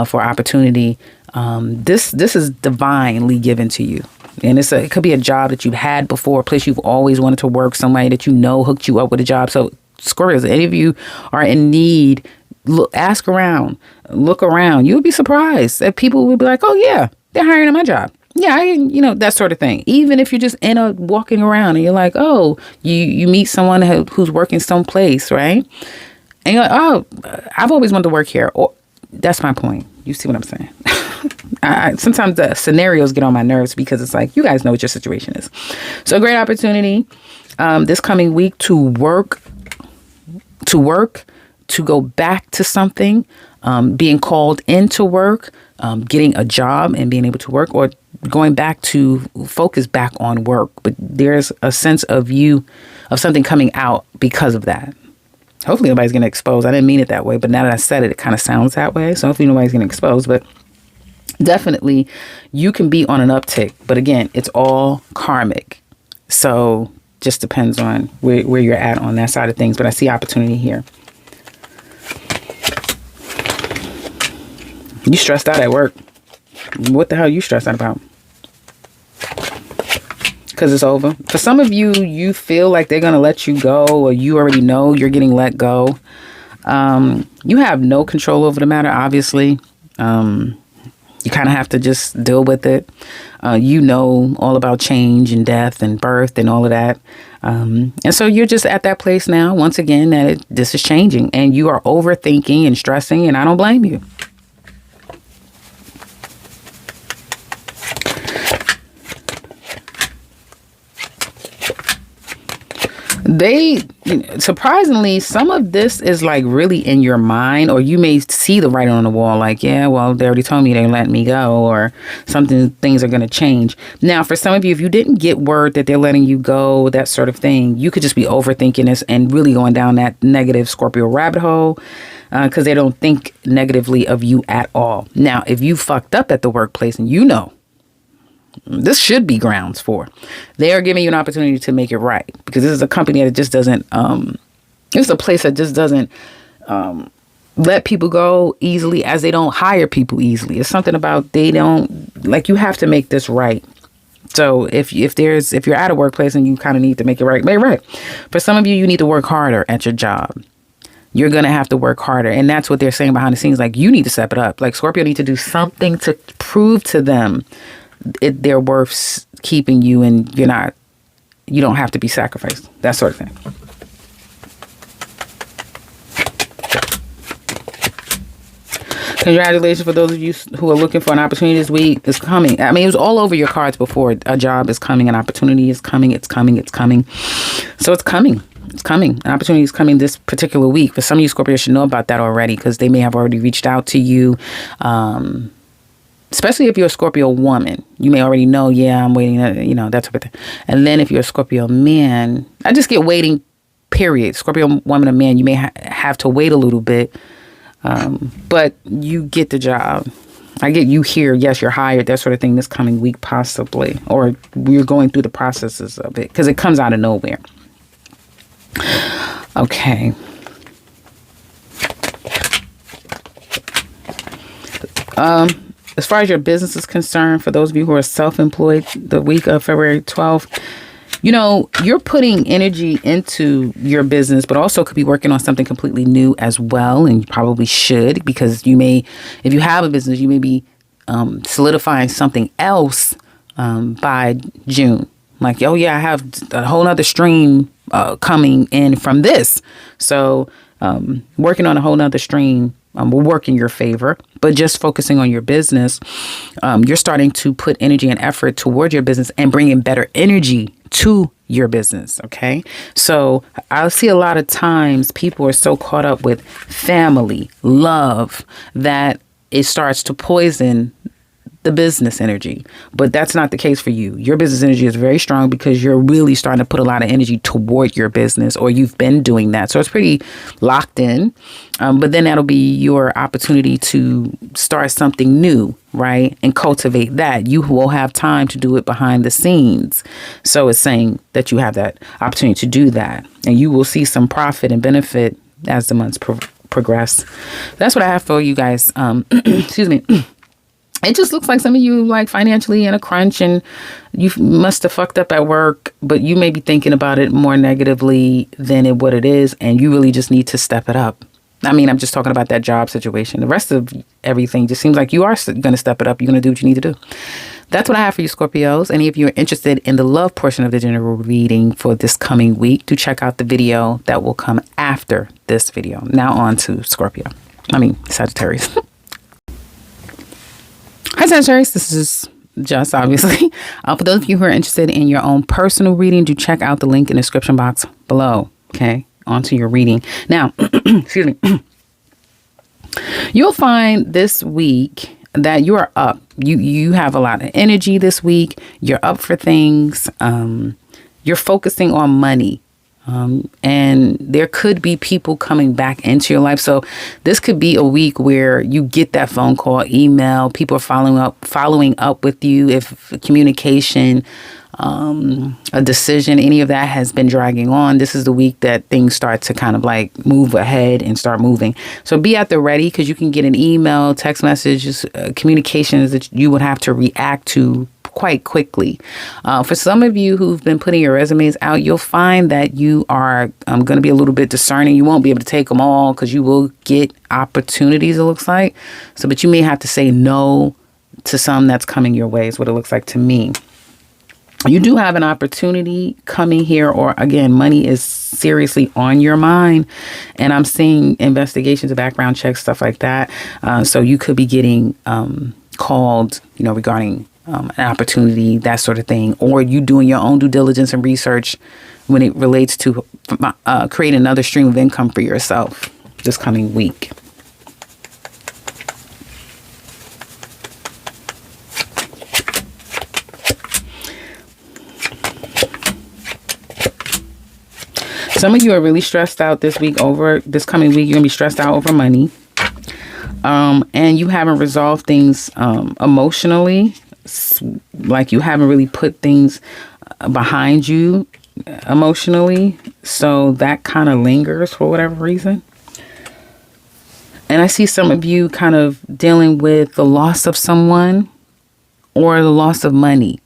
for opportunity, this is divinely given to you. And it could be a job that you've had before, a place you've always wanted to work, somebody that you know hooked you up with a job. So Scorpios, any of you are in need, ask around, look around. You'll be surprised that people will be like, oh yeah, they're hiring at my job. Yeah, that sort of thing. Even if you're just walking around and you're like, oh, you meet someone who's working someplace, right? And you're like, oh, I've always wanted to work here. Or that's my point. You see what I'm saying? Sometimes the scenarios get on my nerves because it's like, you guys know what your situation is. So a great opportunity this coming week to work, to go back to something, being called into work, getting a job and being able to work, or going back to focus back on work. But there's a sense of something coming out because of that. Hopefully nobody's getting exposed. I didn't mean it that way, but now that I said it, it kind of sounds that way. So hopefully nobody's getting exposed, but definitely you can be on an uptick. But again, it's all karmic. So just depends on where you're at on that side of things. But I see opportunity here. You stressed out at work. What the hell are you stressed out about? Because it's over. For some of you, you feel like they're going to let you go, or you already know you're getting let go. You have no control over the matter, obviously. You kind of have to just deal with it. You know all about change and death and birth and all of that. And so you're just at that place now, once again, that this is changing. And you are overthinking and stressing, and I don't blame you. They, surprisingly, some of this is like really in your mind, or you may see the writing on the wall, like, yeah, well, they already told me they're letting me go, or something, things are going to change. Now, for some of you, if you didn't get word that they're letting you go, that sort of thing, you could just be overthinking this and really going down that negative Scorpio rabbit hole, because they don't think negatively of you at all. Now, if you fucked up at the workplace and this should be grounds for, they are giving you an opportunity to make it right, because this is a company that just doesn't, it's a place that just doesn't let people go easily, as they don't hire people easily. It's something about they don't, like, you have to make this right. So if you're at a workplace and you kind of need to make it right, make it right. For some of you, you need to work harder at your job. You're going to have to work harder. And that's what they're saying behind the scenes. Like, you need to step it up. Like, Scorpio need to do something to prove to them they're worth keeping you, and you don't have to be sacrificed. That sort of thing. Congratulations for those of you who are looking for an opportunity this week. It's coming. I mean, it was all over your cards before. A job is coming. An opportunity is coming. It's coming. It's coming. So it's coming. It's coming. An opportunity is coming this particular week. For some of you, Scorpio should know about that already, because they may have already reached out to you. Especially if you're a Scorpio woman, you may already know, yeah, I'm waiting, that type of thing. And then if you're a Scorpio man, I just get waiting, period. Scorpio woman or man, you may have to wait a little bit, but you get the job. I get you here. Yes, you're hired, that sort of thing this coming week, possibly. Or we're going through the processes of it, because it comes out of nowhere. Okay. As far as your business is concerned, for those of you who are self-employed, the week of February 12th, you're putting energy into your business, but also could be working on something completely new as well. And you probably should, because if you have a business, you may be solidifying something else by June. Like, oh yeah, I have a whole nother stream coming in from this. So working on a whole nother stream will work in your favor. But just focusing on your business, you're starting to put energy and effort toward your business and bring in better energy to your business. Okay. So I see a lot of times people are so caught up with family, love, that it starts to poison the business energy. But that's not the case for you. Your business energy is very strong, because you're really starting to put a lot of energy toward your business, or you've been doing that. So it's pretty locked in. But then that'll be your opportunity to start something new, right? And cultivate that. You will have time to do it behind the scenes. So it's saying that you have that opportunity to do that, and you will see some profit and benefit as the months progress. That's what I have for you guys. Excuse me. It just looks like some of you, like, financially in a crunch, and you must have fucked up at work, but you may be thinking about it more negatively than what it is, and you really just need to step it up. I mean, I'm just talking about that job situation. The rest of everything just seems like you are going to step it up. You're going to do what you need to do. That's what I have for you, Scorpios. And if you're interested in the love portion of the general reading for this coming week, do check out the video that will come after this video. Now on to Sagittarius. Hi, Sagittarius. This is Just, obviously. For those of you who are interested in your own personal reading, do check out the link in the description box below. Okay, on to your reading. Now, excuse me. You'll find this week that you are up. You have a lot of energy this week. You're up for things. You're focusing on money. And there could be people coming back into your life. So this could be a week where you get that phone call, email, people are following up with you. If communication, a decision, any of that has been dragging on, this is the week that things start to kind of like move ahead and start moving. So be at the ready, because you can get an email, text messages, communications that you would have to react to quite quickly. For some of you who've been putting your resumes out, you'll find that you are going to be a little bit discerning. You won't be able to take them all, because you will get opportunities, it looks like. So, but you may have to say no to some that's coming your way, is what it looks like to me. You do have an opportunity coming here, or again, money is seriously on your mind. And I'm seeing investigations, background checks, stuff like that. So you could be getting called, regarding an opportunity, that sort of thing, or you doing your own due diligence and research when it relates to creating another stream of income for yourself this coming week. Some of you are really stressed out this coming week. You're gonna be stressed out over money. And you haven't resolved things emotionally. Like you haven't really put things behind you emotionally. So that kind of lingers for whatever reason. And I see some of you kind of dealing with the loss of someone or the loss of money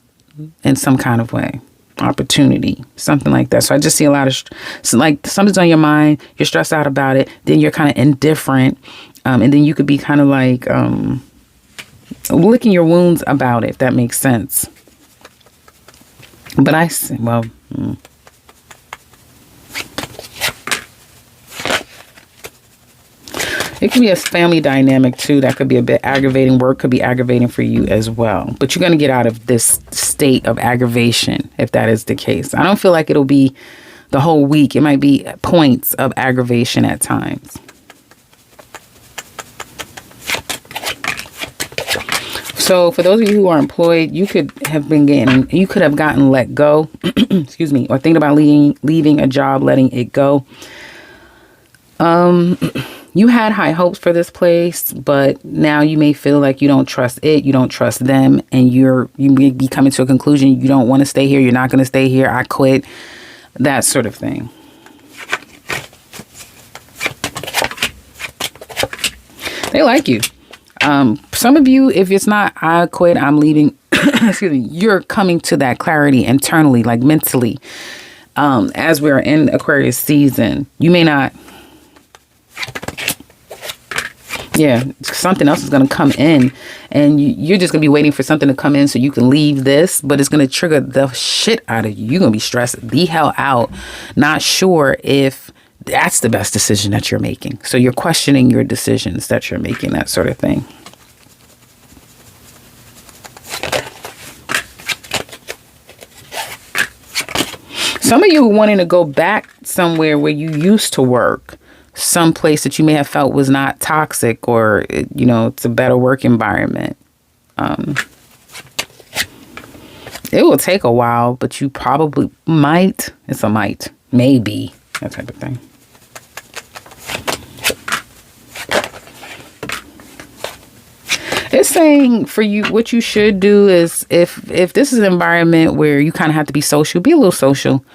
in some kind of way. Opportunity, something like that. So I just see a lot of like something's on your mind, you're stressed out about it, then you're kind of indifferent, and then you could be kind of like licking your wounds about it, if that makes sense. But it could be a family dynamic too. That could be a bit aggravating. Work could be aggravating for you as well. But you're going to get out of this state of aggravation if that is the case. I don't feel like it'll be the whole week. It might be points of aggravation at times. So for those of you who are employed, you could have gotten let go, excuse me, or thinking about leaving a job, letting it go. You had high hopes for this place, but now you may feel like you don't trust it, you don't trust them, and you may be coming to a conclusion. You don't want to stay here. You're not going to stay here. I quit. That sort of thing. They like you. Some of you, if it's not, I quit, I'm leaving, excuse me, you're coming to that clarity internally, like mentally. As we're in Aquarius season, you may not. Yeah, something else is going to come in and you're just going to be waiting for something to come in so you can leave this, but it's going to trigger the shit out of you. You're going to be stressed the hell out, not sure if that's the best decision that you're making. So you're questioning your decisions that you're making, that sort of thing. Some of you wanting to go back somewhere where you used to work. Some place that you may have felt was not toxic or, it's a better work environment. It will take a while, but you probably might. It's a might. Maybe. That type of thing. It's saying for you, what you should do is if this is an environment where you kind of have to be social, be a little social.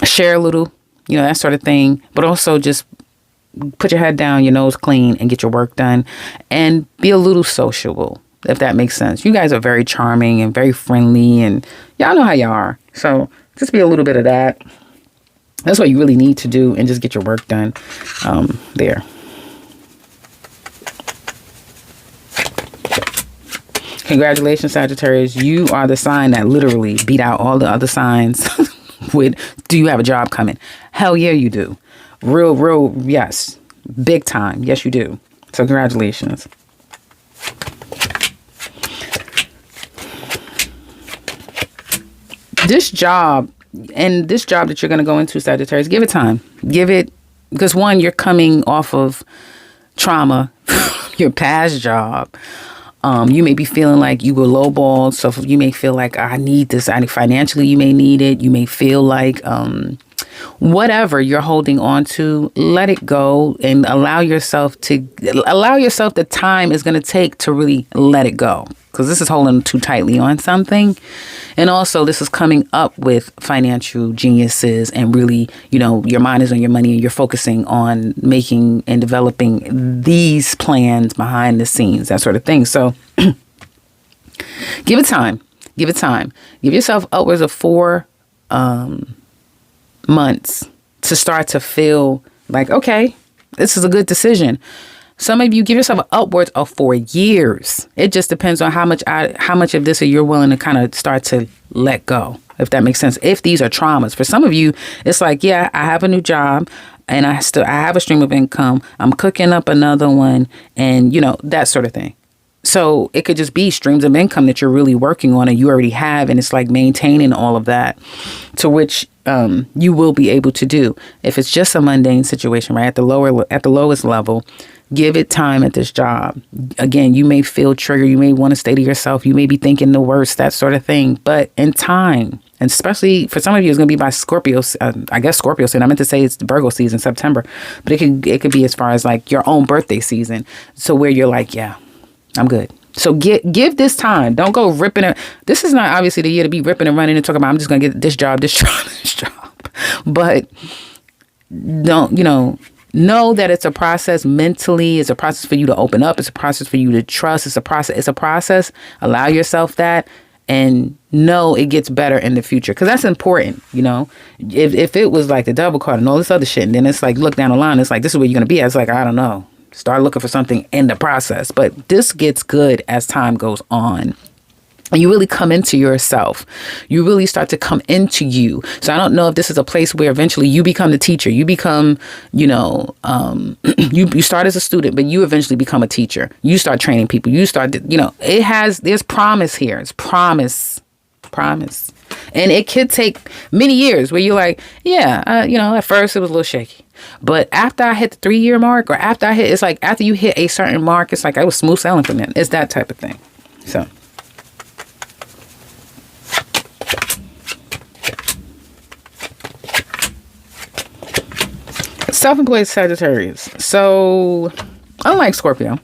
Share a little, that sort of thing, but also just put your head down, your nose clean, and get your work done, and be a little sociable, if that makes sense. You guys are very charming and very friendly, and y'all know how y'all are. So just be a little bit of that. That's what you really need to do, and just get your work done there. Congratulations, Sagittarius. You are the sign that literally beat out all the other signs with, do you have a job coming? Hell yeah, you do. Real, yes. Big time. Yes, you do. So congratulations. This job that you're going to go into, Sagittarius, give it time. Give it, because one, you're coming off of trauma, your past job. You may be feeling like you were lowballed. So you may feel like, I need this. Financially, you may need it. You may feel like whatever you're holding on to, let it go and allow yourself the time it's going to take to really let it go. Because this is holding too tightly on something. And also this is coming up with financial geniuses and really, your mind is on your money and you're focusing on making and developing these plans behind the scenes, that sort of thing. So give it time. Give it time. Give yourself upwards of 4 months to start to feel like, okay, this is a good decision. Some of you give yourself upwards of 4 years. It just depends on how much of this you're willing to kind of start to let go, if that makes sense. If these are traumas. For some of you, it's like, yeah, I have a new job and I have a stream of income. I'm cooking up another one and, that sort of thing. So it could just be streams of income that you're really working on and you already have. And it's like maintaining all of that, to which you will be able to do. If it's just a mundane situation, right, at the lowest level, give it time at this job. Again, you may feel triggered. You may want to stay to yourself. You may be thinking the worst, that sort of thing. But in time, and especially for some of you, it's going to be by Scorpio. I guess Scorpio season. I meant to say it's Virgo season, September. But it could be as far as like your own birthday season. So where you're like, yeah, I'm good. So give this time. Don't go ripping it. This is not obviously the year to be ripping and running and talking about, I'm just going to get this job, this job, this job. But don't, know that it's a process mentally. It's a process for you to open up. It's a process for you to trust. It's a process. Allow yourself that and know it gets better in the future. Because that's important, If it was like the double card and all this other shit, and then it's like, look down the line, it's like, this is where you're going to be. It's like, I don't know. Start looking for something in the process. But this gets good as time goes on. And you really come into yourself. You really start to come into you. So I don't know if this is a place where eventually you become the teacher. You become, you start as a student, but you eventually become a teacher. You start training people. You start, there's promise here. It's promise. And it could take many years where you're like, at first it was a little shaky. But after I hit the 3-year mark, or after you hit a certain mark, it's like I was smooth sailing from them. It's that type of thing. So. Self-employed Sagittarius. So, unlike Scorpio,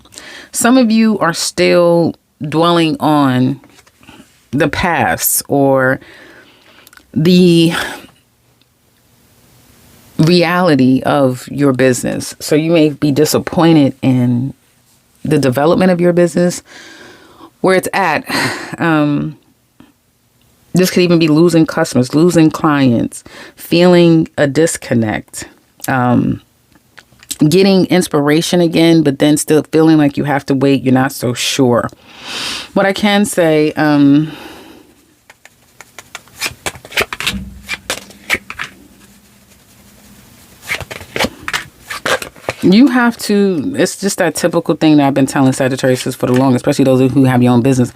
some of you are still dwelling on the past or the reality of your business. So you may be disappointed in the development of your business, where it's at. This could even be losing customers, losing clients, feeling a disconnect, getting inspiration again, but then still feeling like you have to wait. You're not so sure. What I can say, you have to, it's just that typical thing that I've been telling Sagittarius for the longest, especially those who have your own business.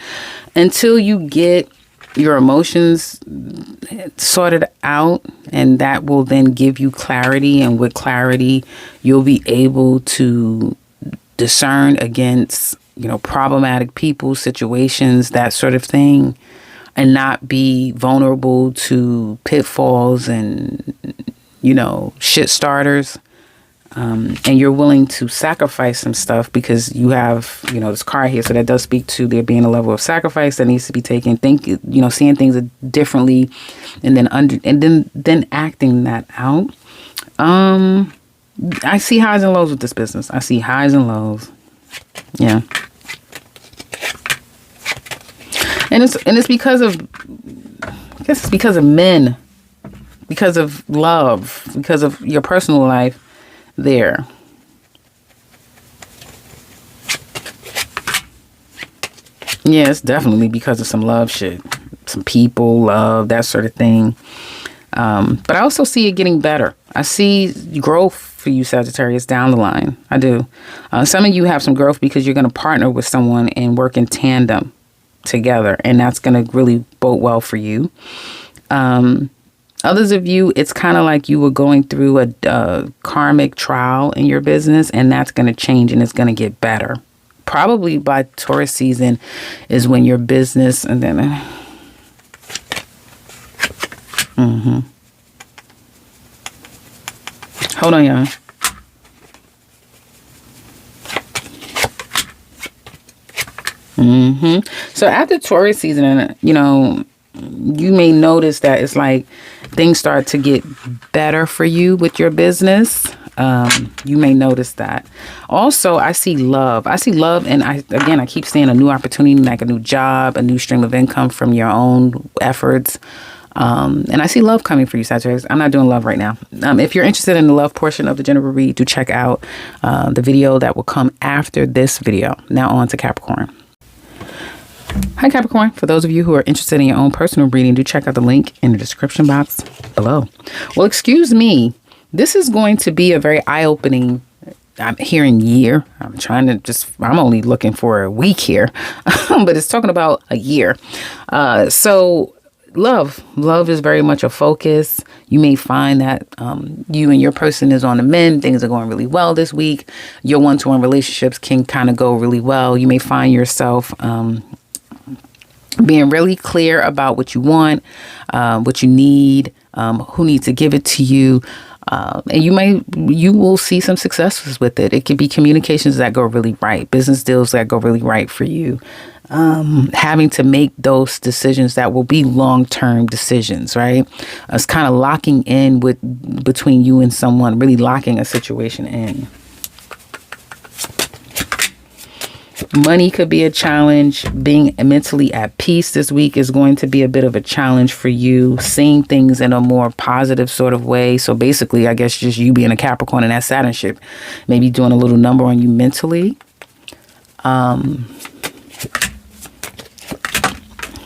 Until you get your emotions sorted out, and that will then give you clarity. And with clarity, you'll be able to discern against, problematic people, situations, that sort of thing, and not be vulnerable to pitfalls and, shit starters. And you're willing to sacrifice some stuff because you have, this card here. So that does speak to there being a level of sacrifice that needs to be taken. Seeing things differently, and then acting that out. I see highs and lows with this business. I see highs and lows. Yeah. And it's because of, I guess it's because of men, because of love, because of your personal life. There. Yeah, it's definitely because of some love shit. Some people, love, that sort of thing. But I also see it getting better. I see growth for you, Sagittarius, down the line. I do. Some of you have some growth because you're going to partner with someone and work in tandem together. And that's going to really bode well for you. Others of you, it's kind of like you were going through a karmic trial in your business, and that's going to change and it's going to get better. Probably by Taurus season is when your business, and then hold on, y'all. So after Taurus season, and you may notice that it's like things start to get better for you with your business. You may notice that. Also, I see love. And I keep seeing a new opportunity, like a new job, a new stream of income from your own efforts. And I see love coming for you, Sagittarius. I'm not doing love right now. If you're interested in the love portion of the general read, do check out the video that will come after this video. Now on to Capricorn. Hi Capricorn, for those of you who are interested in your own personal reading, do check out the link in the description box below. Well, excuse me, this is going to be a very eye-opening I'm hearing year. I'm only looking for a week here, but it's talking about a year. So love is very much a focus. You may find that you and your person is on the mend. Things are going really well this week. Your one-to-one relationships can kind of go really well. You may find yourself being really clear about what you want, what you need, who needs to give it to you. And you will see some successes with it. It could be communications that go really right, business deals that go really right for you. Having to make those decisions that will be long-term decisions, right? It's kind of locking in between you and someone, really locking a situation in. Money could be a challenge. Being mentally at peace this week is going to be a bit of a challenge for you. Seeing things in a more positive sort of way. So basically, I guess just you being a Capricorn and that Saturn ship, maybe doing a little number on you mentally.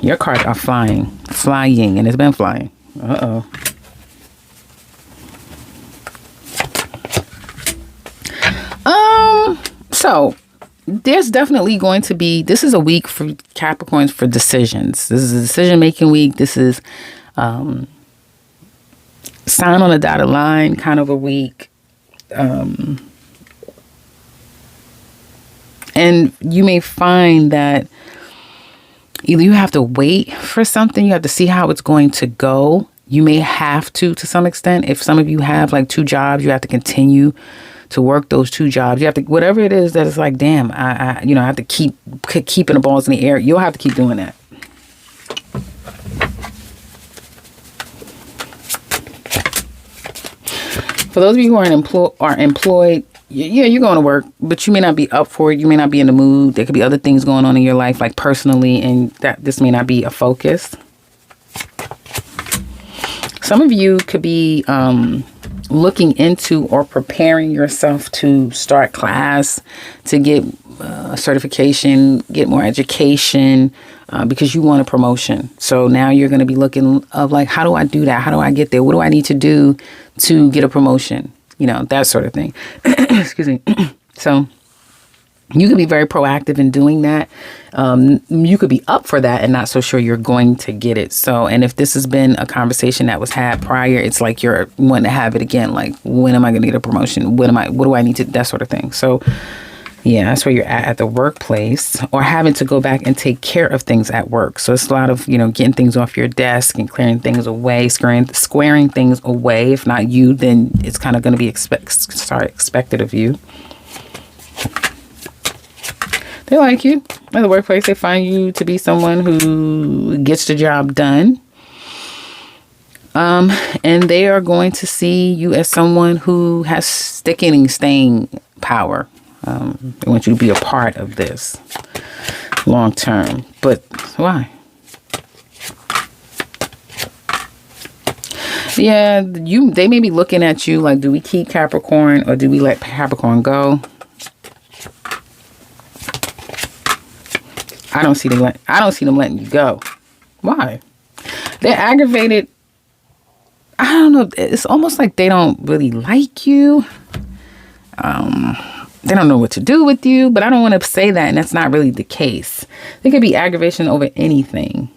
Your cards are flying, and it's been flying. So there's definitely going to be, this is a week for Capricorns for decisions. This is a decision-making week. This is sign on a dotted line kind of a week. And you may find that either you have to wait for something, you have to see how it's going to go. You may have to some extent. If some of you have like 2 jobs, you have to continue to work those 2 jobs. You have to, whatever it is that is like, damn, I have to keep keeping the balls in the air. You'll have to keep doing that. For those of you who are employed, yeah, you're going to work, but you may not be up for it. You may not be in the mood. There could be other things going on in your life, like personally, and that this may not be a focus. Some of you could be looking into or preparing yourself to start class, to get certification, get more education, because you want a promotion. So now you're going to be looking of like, how do I do that? How do I get there? What do I need to do to get a promotion? You know, that sort of thing. Excuse me. So you could be very proactive in doing that. You could be up for that and not so sure you're going to get it. So, and if this has been a conversation that was had prior, it's like you're wanting to have it again. Like, when am I going to get a promotion? What do I need to, that sort of thing. So yeah, that's where you're at the workplace, or having to go back and take care of things at work. So it's a lot of, getting things off your desk and clearing things away, squaring things away. If not you, then it's kind of going to be expected of you. They like you at the workplace. They find you to be someone who gets the job done. And they are going to see you as someone who has staying power. They want you to be a part of this long term. But why? Yeah, they may be looking at you like, do we keep Capricorn or do we let Capricorn go? I don't see them letting you go. Why? They're aggravated. I don't know. It's almost like they don't really like you. They don't know what to do with you, but I don't want to say that, and that's not really the case. There could be aggravation over anything.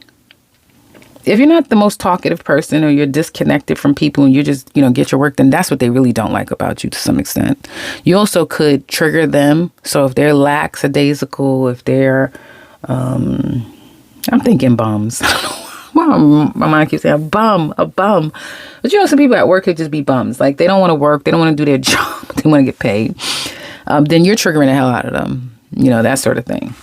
If you're not the most talkative person, or you're disconnected from people and you just, get your work done, that's what they really don't like about you to some extent. You also could trigger them. So if they're lackadaisical, if they're, I'm thinking bums. My mind keeps saying a bum. But some people at work could just be bums. Like, they don't want to work. They don't want to do their job. They want to get paid. Then you're triggering the hell out of them. That sort of thing.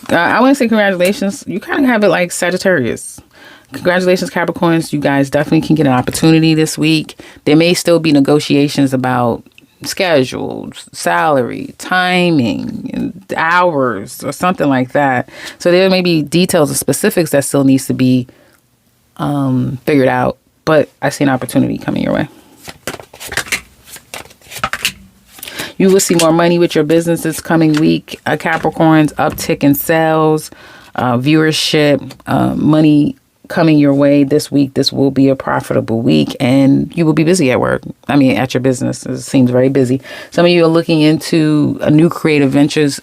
I want to say congratulations. You kind of have it like Sagittarius. Congratulations, Capricorns. You guys definitely can get an opportunity this week. There may still be negotiations about schedules, salary, timing, and hours, or something like that. So there may be details or specifics that still needs to be figured out. But I see an opportunity coming your way. You will see more money with your business this coming week. Capricorns, uptick in sales, viewership, money coming your way this week. This will be a profitable week, and you will be busy at work. I mean, at your business. It seems very busy. Some of you are looking into a new creative ventures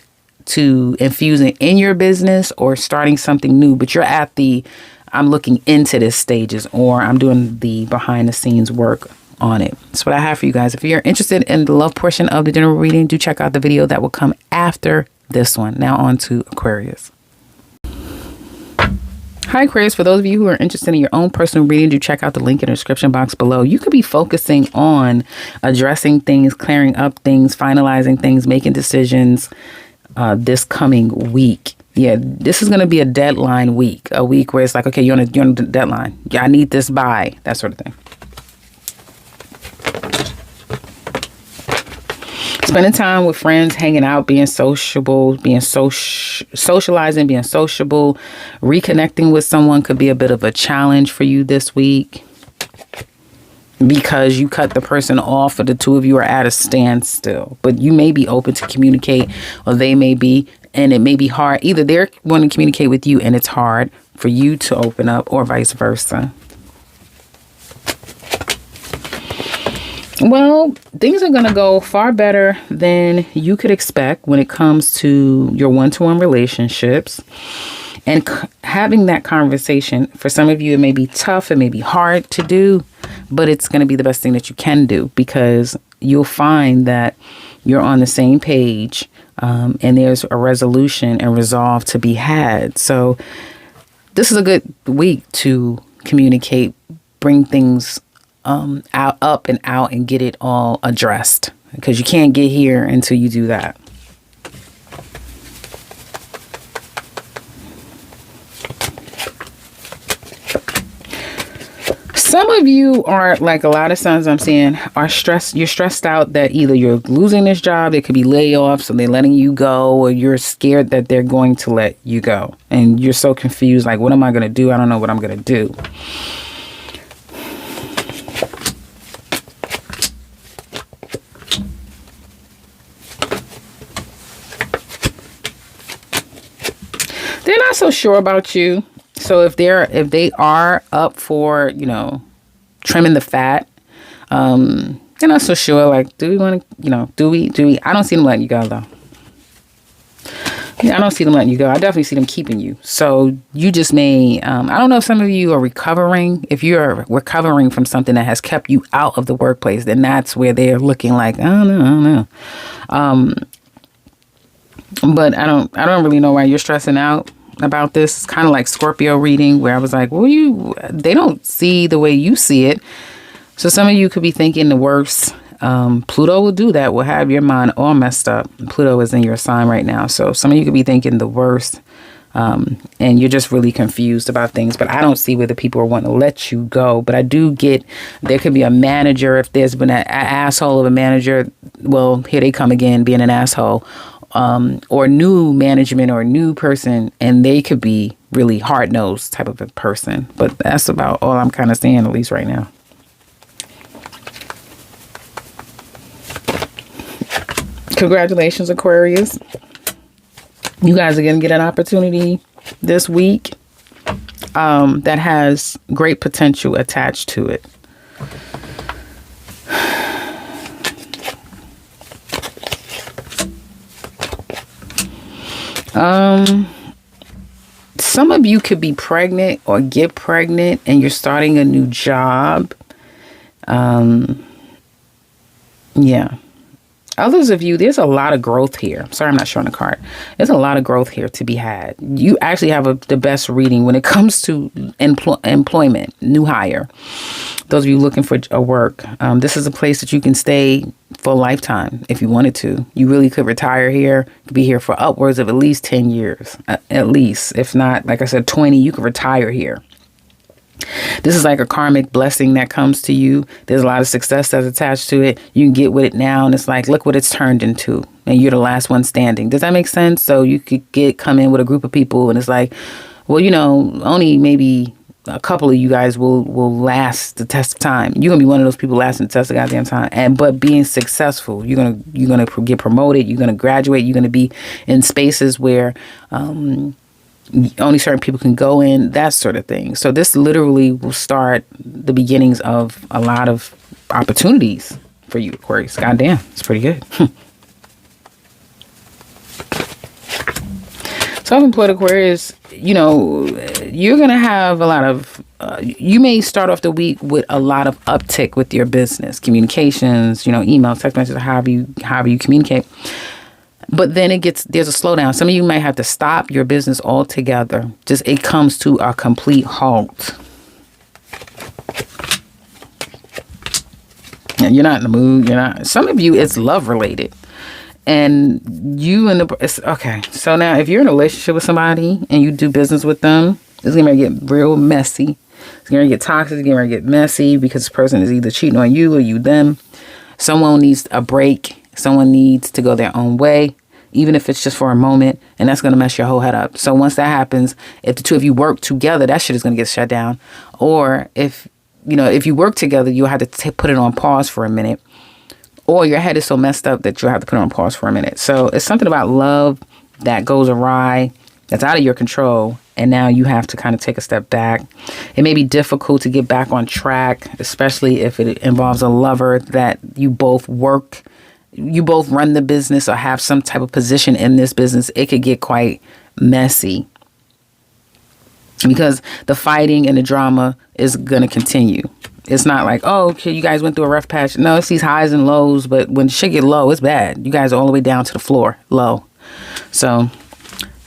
to infusing in your business or starting something new, but you're at the I'm looking into this stages, or I'm doing the behind the scenes work on it. That's what I have for you guys. If you're interested in the love portion of the general reading, do check out the video that will come after this one. Now on to Aquarius. Hi Aquarius, for those of you who are interested in your own personal reading, do check out the link in the description box below. You could be focusing on addressing things, clearing up things, finalizing things, making decisions this coming week. Yeah, this is going to be a deadline week, a week where it's like, okay, you're on a deadline. Yeah, I need this by, that sort of thing. Spending time with friends, hanging out, being sociable, socializing, being sociable, reconnecting with someone could be a bit of a challenge for you this week because you cut the person off or the two of you are at a standstill. But you may be open to communicate, or they may be, and it may be hard. Either they're wanting to communicate with you and it's hard for you to open up, or vice versa. Well, things are going to go far better than you could expect when it comes to your one-to-one relationships. And having that conversation, for some of you, it may be tough, it may be hard to do, but it's going to be the best thing that you can do, because you'll find that you're on the same page, and there's a resolution and resolve to be had. So this is a good week to communicate, bring things up and out and get it all addressed, because you can't get here until you do that. Some of you are, like a lot of signs I'm seeing, are stressed. You're stressed out that either you're losing this job, it could be layoffs, so they're letting you go, or you're scared that they're going to let you go. And you're so confused, like, what am I going to do? I don't know what I'm going to do. They're not so sure about you. So if they are up for, trimming the fat, they're not so sure. Like, do we want to, do we? I don't see them letting you go, though. Yeah, I don't see them letting you go. I definitely see them keeping you. So you just may, I don't know if some of you are recovering. If you're recovering from something that has kept you out of the workplace, then that's where they're looking like, I don't know. But I don't really know why you're stressing out about this. It's kind of like Scorpio reading, where I was like, well, they don't see the way you see it. So some of you could be thinking the worst. Pluto will do that. Will have your mind all messed up. Pluto is in your sign right now. So some of you could be thinking the worst. And you're just really confused about things. But I don't see where the people are wanting to let you go. But I do get, there could be a manager. If there's been an asshole of a manager, well, here they come again, being an asshole. Or new management or new person, and they could be really hard-nosed type of a person. But that's about all I'm kind of seeing, at least right now. Congratulations, Aquarius. You guys are going to get an opportunity this week that has great potential attached to it. Some of you could be pregnant or get pregnant and you're starting a new job. Yeah. Others of you, there's a lot of growth here. Sorry, I'm not showing a card. There's a lot of growth here to be had. You actually have the best reading when it comes to employment, new hire. Those of you looking for a work, this is a place that you can stay for a lifetime if you wanted to. You really could retire here, could be here for upwards of at least 10 years, at least. If not, like I said, 20, you could retire here. This is like a karmic blessing that comes to you. There's a lot of success that's attached to it. You can get with it now, and it's like, look what it's turned into, and you're the last one standing. Does that make sense? So you could come in with a group of people, and it's like, well, only maybe a couple of you guys will last the test of time. You're gonna be one of those people lasting the test of goddamn time. But being successful, you're gonna get promoted. You're gonna graduate. You're gonna be in spaces where only certain people can go in, that sort of thing. So this literally will start the beginnings of a lot of opportunities for you, Aquarius. Goddamn, it's pretty good. Self-employed Aquarius, you know, you're going to have a lot of, you may start off the week with a lot of uptick with your business, communications, you know, emails, text messages, however you communicate. But then there's a slowdown. Some of you might have to stop your business altogether. Just it comes to a complete halt. And you're not in the mood. Some of you, it's love related. And okay. So now if you're in a relationship with somebody and you do business with them, it's going to get real messy. It's going to get toxic. It's going to get messy because this person is either cheating on you or you them. Someone needs a break. Someone needs to go their own way, even if it's just for a moment, and that's going to mess your whole head up. So once that happens, if the two of you work together, that shit is going to get shut down. Or if you work together, you'll have to put it on pause for a minute. Or your head is so messed up that you'll have to put it on pause for a minute. So it's something about love that goes awry, that's out of your control, and now you have to kind of take a step back. It may be difficult to get back on track, especially if it involves a lover that you both run the business or have some type of position in this business. It could get quite messy because the fighting and the drama is going to continue. It's not like, oh, okay, you guys went through a rough patch. No, it's these highs and lows, but when shit get low, it's bad. You guys are all the way down to the floor, low. So,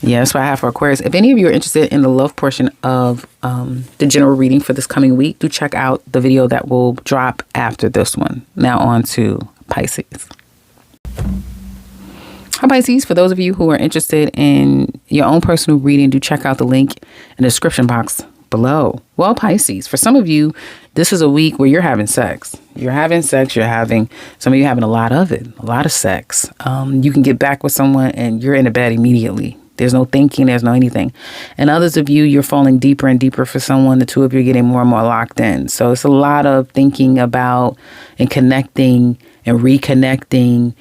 yeah, that's what I have for Aquarius. If any of you are interested in the love portion of the general reading for this coming week, do check out the video that will drop after this one. Now on to Pisces. Hi, Pisces. For those of you who are interested in your own personal reading, do check out the link in the description box below. Well, Pisces, for some of you, this is a week where you're having sex. Some of you having a lot of it, a lot of sex. You can get back with someone and you're in the bed immediately. There's no thinking, there's no anything. And others of you, you're falling deeper and deeper for someone. The two of you are getting more and more locked in. So it's a lot of thinking about and connecting and reconnecting,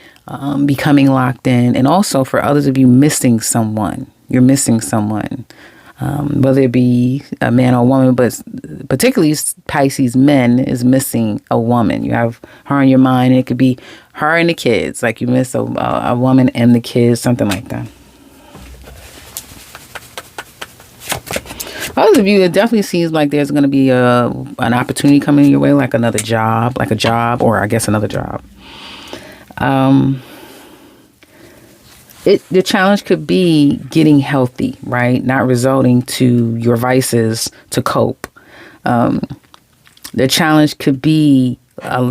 becoming locked in. And also for others of you, missing someone. You're missing someone. Whether it be a man or a woman, but particularly Pisces men is missing a woman. You have her in your mind, and it could be her and the kids. Like you miss a woman and the kids, something like that. Others of you, it definitely seems like there's going to be an opportunity coming your way, like another job, like a job, or I guess another job. The challenge could be getting healthy, right? Not resorting to your vices to cope. The challenge could be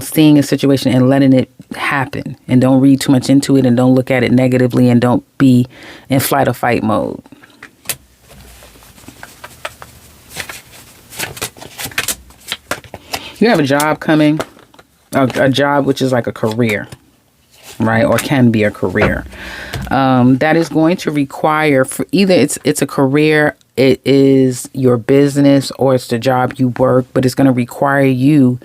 seeing a situation and letting it happen, and don't read too much into it, and don't look at it negatively, and don't be in flight or fight mode. You have a job coming, a job which is like a career, right? Or can be a career. That is going to require, for either it's a career, it is your business, or it's the job you work, but it's going to require you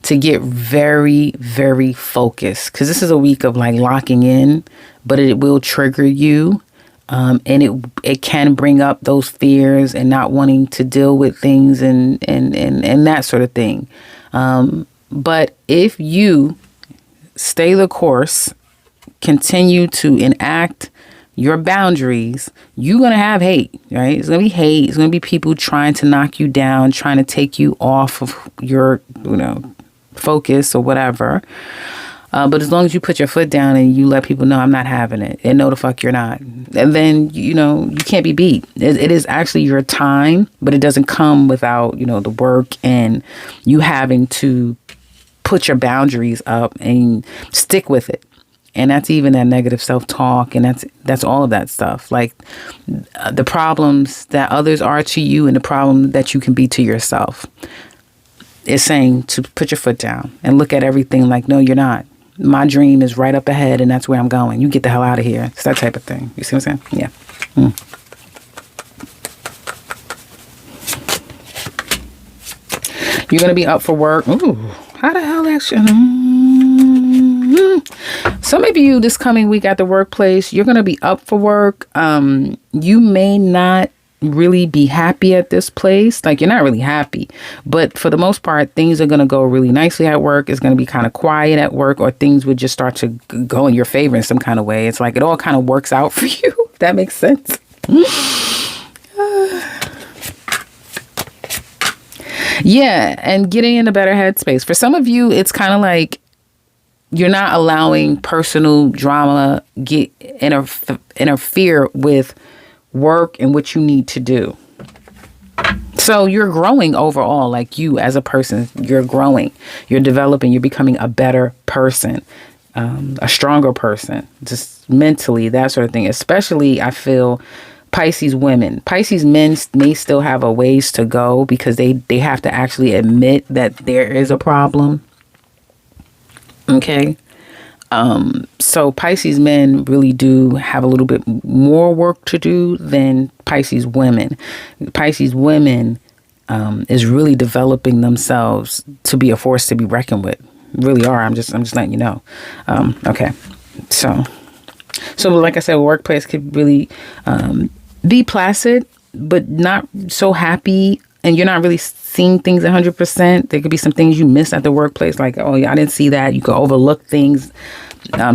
to get very, very focused, because this is a week of like locking in, but it will trigger you. And it can bring up those fears and not wanting to deal with things and that sort of thing. But if you stay the course, continue to enact your boundaries, you're going to have hate, right? It's going to be hate. It's going to be people trying to knock you down, trying to take you off of your, focus or whatever. But as long as you put your foot down and you let people know I'm not having it, and no the fuck you're not, and then, you can't be beat. It is actually your time, but it doesn't come without, the work and you having to put your boundaries up and stick with it. And that's even that negative self-talk, and that's all of that stuff. Like the problems that others are to you and the problem that you can be to yourself. It's saying to put your foot down and look at everything like, no, you're not. My dream is right up ahead, and that's where I'm going. You get the hell out of here. It's that type of thing. You see what I'm saying? Yeah. You're going to be up for work. Ooh, how the hell actually? Some of you this coming week at the workplace, you're going to be up for work. You may not really be happy at this place. Like, you're not really happy, but for the most part, things are going to go really nicely at work. It's going to be kind of quiet at work, or things would just start to go in your favor in some kind of way. It's like it all kind of works out for you. If that makes sense. Yeah, and getting in a better headspace. For some of you, it's kind of like you're not allowing personal drama interfere with work and what you need to do. So you're growing overall, like you as a person, you're growing, you're developing, you're becoming a better person, a stronger person, just mentally, that sort of thing. Especially, I feel, Pisces women. Pisces men may still have a ways to go because they have to actually admit that there is a problem. Okay. So Pisces men really do have a little bit more work to do than Pisces women. Pisces women is really developing themselves to be a force to be reckoned with. Really are. I'm just letting you know. Okay. So like I said, workplace could really be placid, but not so happy. And you're not really seeing things 100%. There could be some things you miss at the workplace, like, oh, yeah, I didn't see that. You could overlook things.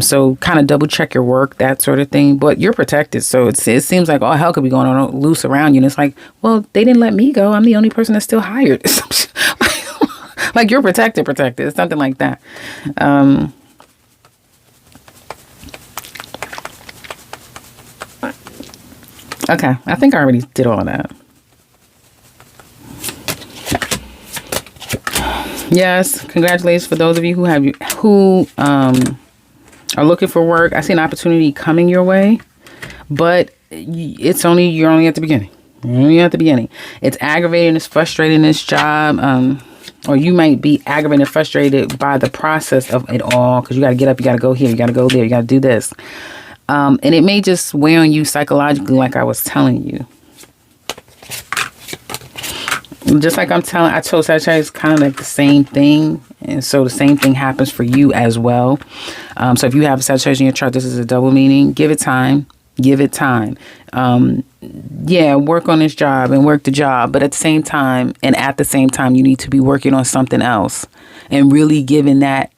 So kind of double check your work, that sort of thing. But you're protected. So it seems like all hell could be going on loose around you. And it's like, well, they didn't let me go. I'm the only person that's still hired. Like, you're protected. It's something like that. Okay, I think I already did all of that. Yes, congratulations for those of you who are looking for work. I see an opportunity coming your way, but you're only at the beginning. You're only at the beginning. It's aggravating, it's frustrating, this job, or you might be aggravated and frustrated by the process of it all, because you got to get up, you got to go here, you got to go there, you got to do this. And it may just weigh on you psychologically, like I was telling you. Just like I told Sagittarius, kind of like the same thing. And so the same thing happens for you as well. So if you have Sagittarius in your chart, this is a double meaning. Give it time. Give it time. Yeah, work on this job and work the job. But at the same time, you need to be working on something else and really giving that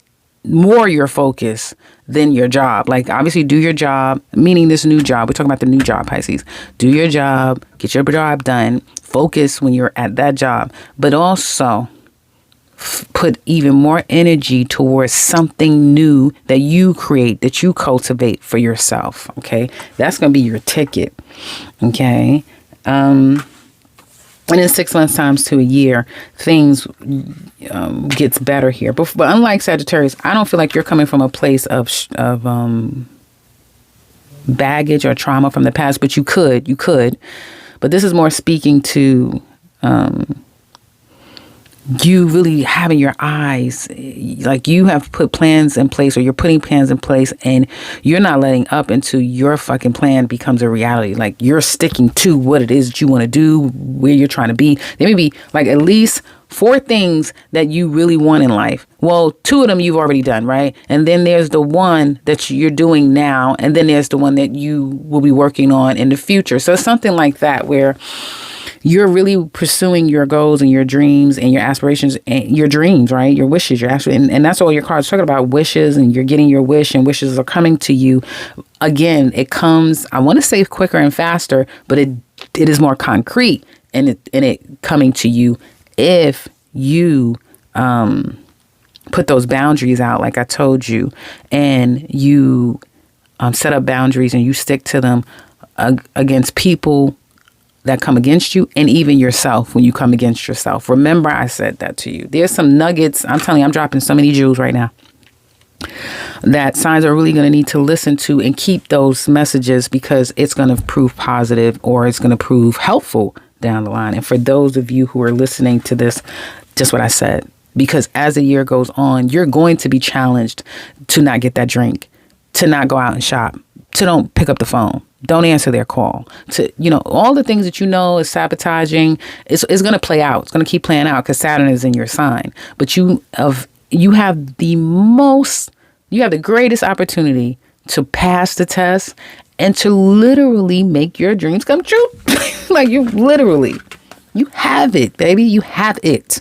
more your focus than your job. Like, obviously do your job, meaning this new job. We're talking about the new job, Pisces. Do your job, get your job done, focus when you're at that job, but also put even more energy towards something new that you create, that you cultivate for yourself. Okay. That's going to be your ticket. Okay. And in 6 months times to a year, things gets better here. But unlike Sagittarius, I don't feel like you're coming from a place of baggage or trauma from the past. But you could. But this is more speaking to you really having your eyes, like you have put plans in place, or you're putting plans in place, and you're not letting up until your fucking plan becomes a reality. Like, you're sticking to what it is that you want to do, where you're trying to be. There may be like at least 4 things that you really want in life. Well, 2 of them you've already done, right? And then there's the one that you're doing now, and then there's the one that you will be working on in the future. So it's something like that, where you're really pursuing your goals and your dreams and your aspirations and your dreams, right? Your wishes, and that's all your cards talking about, wishes, and you're getting your wish, and wishes are coming to you. Again, it comes, I want to say quicker and faster, but it is more concrete and it coming to you if you put those boundaries out, like I told you, and you set up boundaries and you stick to them against people that come against you, and even yourself when you come against yourself. Remember, I said that to you. There's some nuggets. I'm telling you, I'm dropping so many jewels right now that signs are really going to need to listen to and keep those messages, because it's going to prove positive, or it's going to prove helpful down the line. And for those of you who are listening to this, just what I said, because as the year goes on, you're going to be challenged to not get that drink, to not go out and shop, to don't pick up the phone, don't answer their call, to, all the things that is sabotaging, is going to play out. It's going to keep playing out because Saturn is in your sign. But you have the greatest opportunity to pass the test and to literally make your dreams come true. Like you have it, baby. You have it.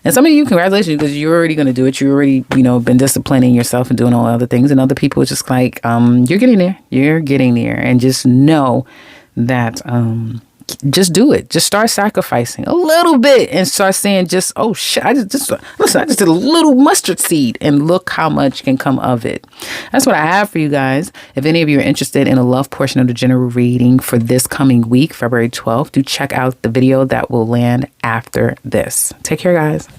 And some of you, congratulations, because you're already going to do it. You're already, been disciplining yourself and doing all other things. And other people, it's just like, you're getting there. You're getting there. And just know that, just do it. Just start sacrificing a little bit and start saying oh shit, I just did a little mustard seed and look how much can come of it. That's what I have for you guys. If any of you are interested in a love portion of the general reading for this coming week, February 12th, do check out the video that will land after this. Take care, guys.